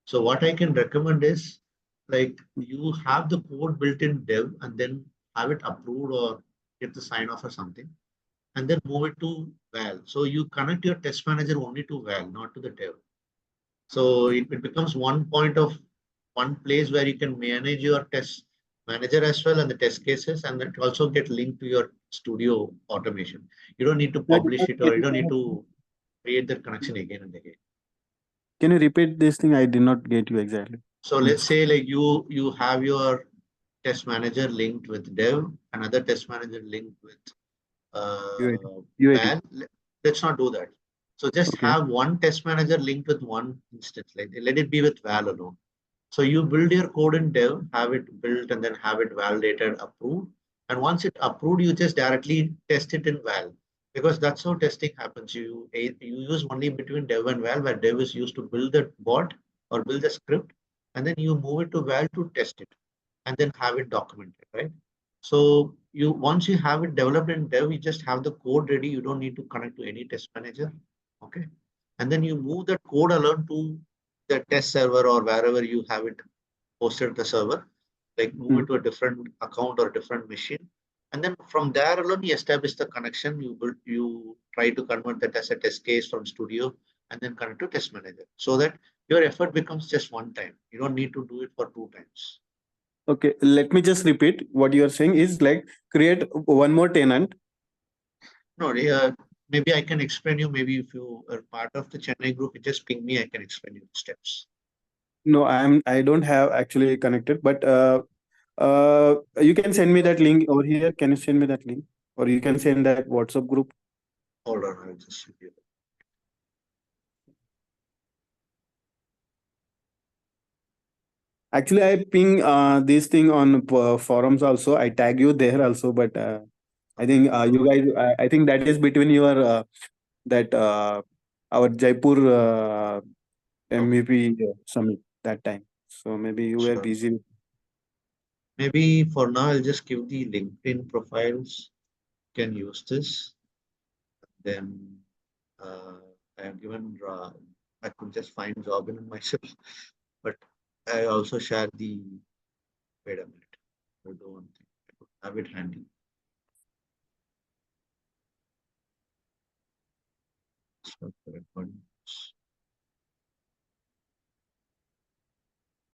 So what I can recommend is like you have the code built in dev and then have it approved or get the sign off or something, and then move it to val. So you connect your test manager only to val, not to the dev. So it becomes one point of one place where you can manage your test manager as well and the test cases, and that also get linked to your studio automation. You don't need to I did publish not it or get you don't need you. to create that connection again and again. Can you repeat this thing? I did not get you exactly. So let's say like you have your test manager linked with dev, another test manager linked with UAT. uh, UAT. val. Let's not do that. So just Okay. have one test manager linked with one instance, like let it be with val alone. So you build your code in dev, have it built and then have it validated, approved. And once it approved, you just directly test it in val because that's how testing happens. You use only between dev and val, where dev is used to build the bot or build the script, and then you move it to val to test it and then have it documented, right? So you once you have it developed in dev, you just have the code ready. You don't need to connect to any test manager. Okay. And then you move that code alone to the test server or wherever you have it hosted the server, like move Mm. it to a different account or different machine. And then from there alone, you establish the connection. You try to convert that as a test case from studio and then connect to test manager so that your effort becomes just one time. You don't need to do it for two times. Okay. Let me just repeat what you are saying is like create one more tenant. No, maybe I can explain you. Maybe if you are part of the Chennai group, you just ping me. I can explain you the steps. No, I don't have actually connected, but you can send me that link over here. Can you send me that link? Or you can send that WhatsApp group. Hold on, I'll just show you. Actually, I ping this thing on forums also. I tag you there also, but I Okay, think no you worries. guys. I think that is between your that our Jaipur Okay, MVP summit that time. So maybe you were sure. busy. Maybe for now, I'll just give the LinkedIn profiles. You can use this. Then uh, I have given, I could just find job in myself, but I also share the, wait a minute, I'll do one thing. I could have it handy. So, correct one.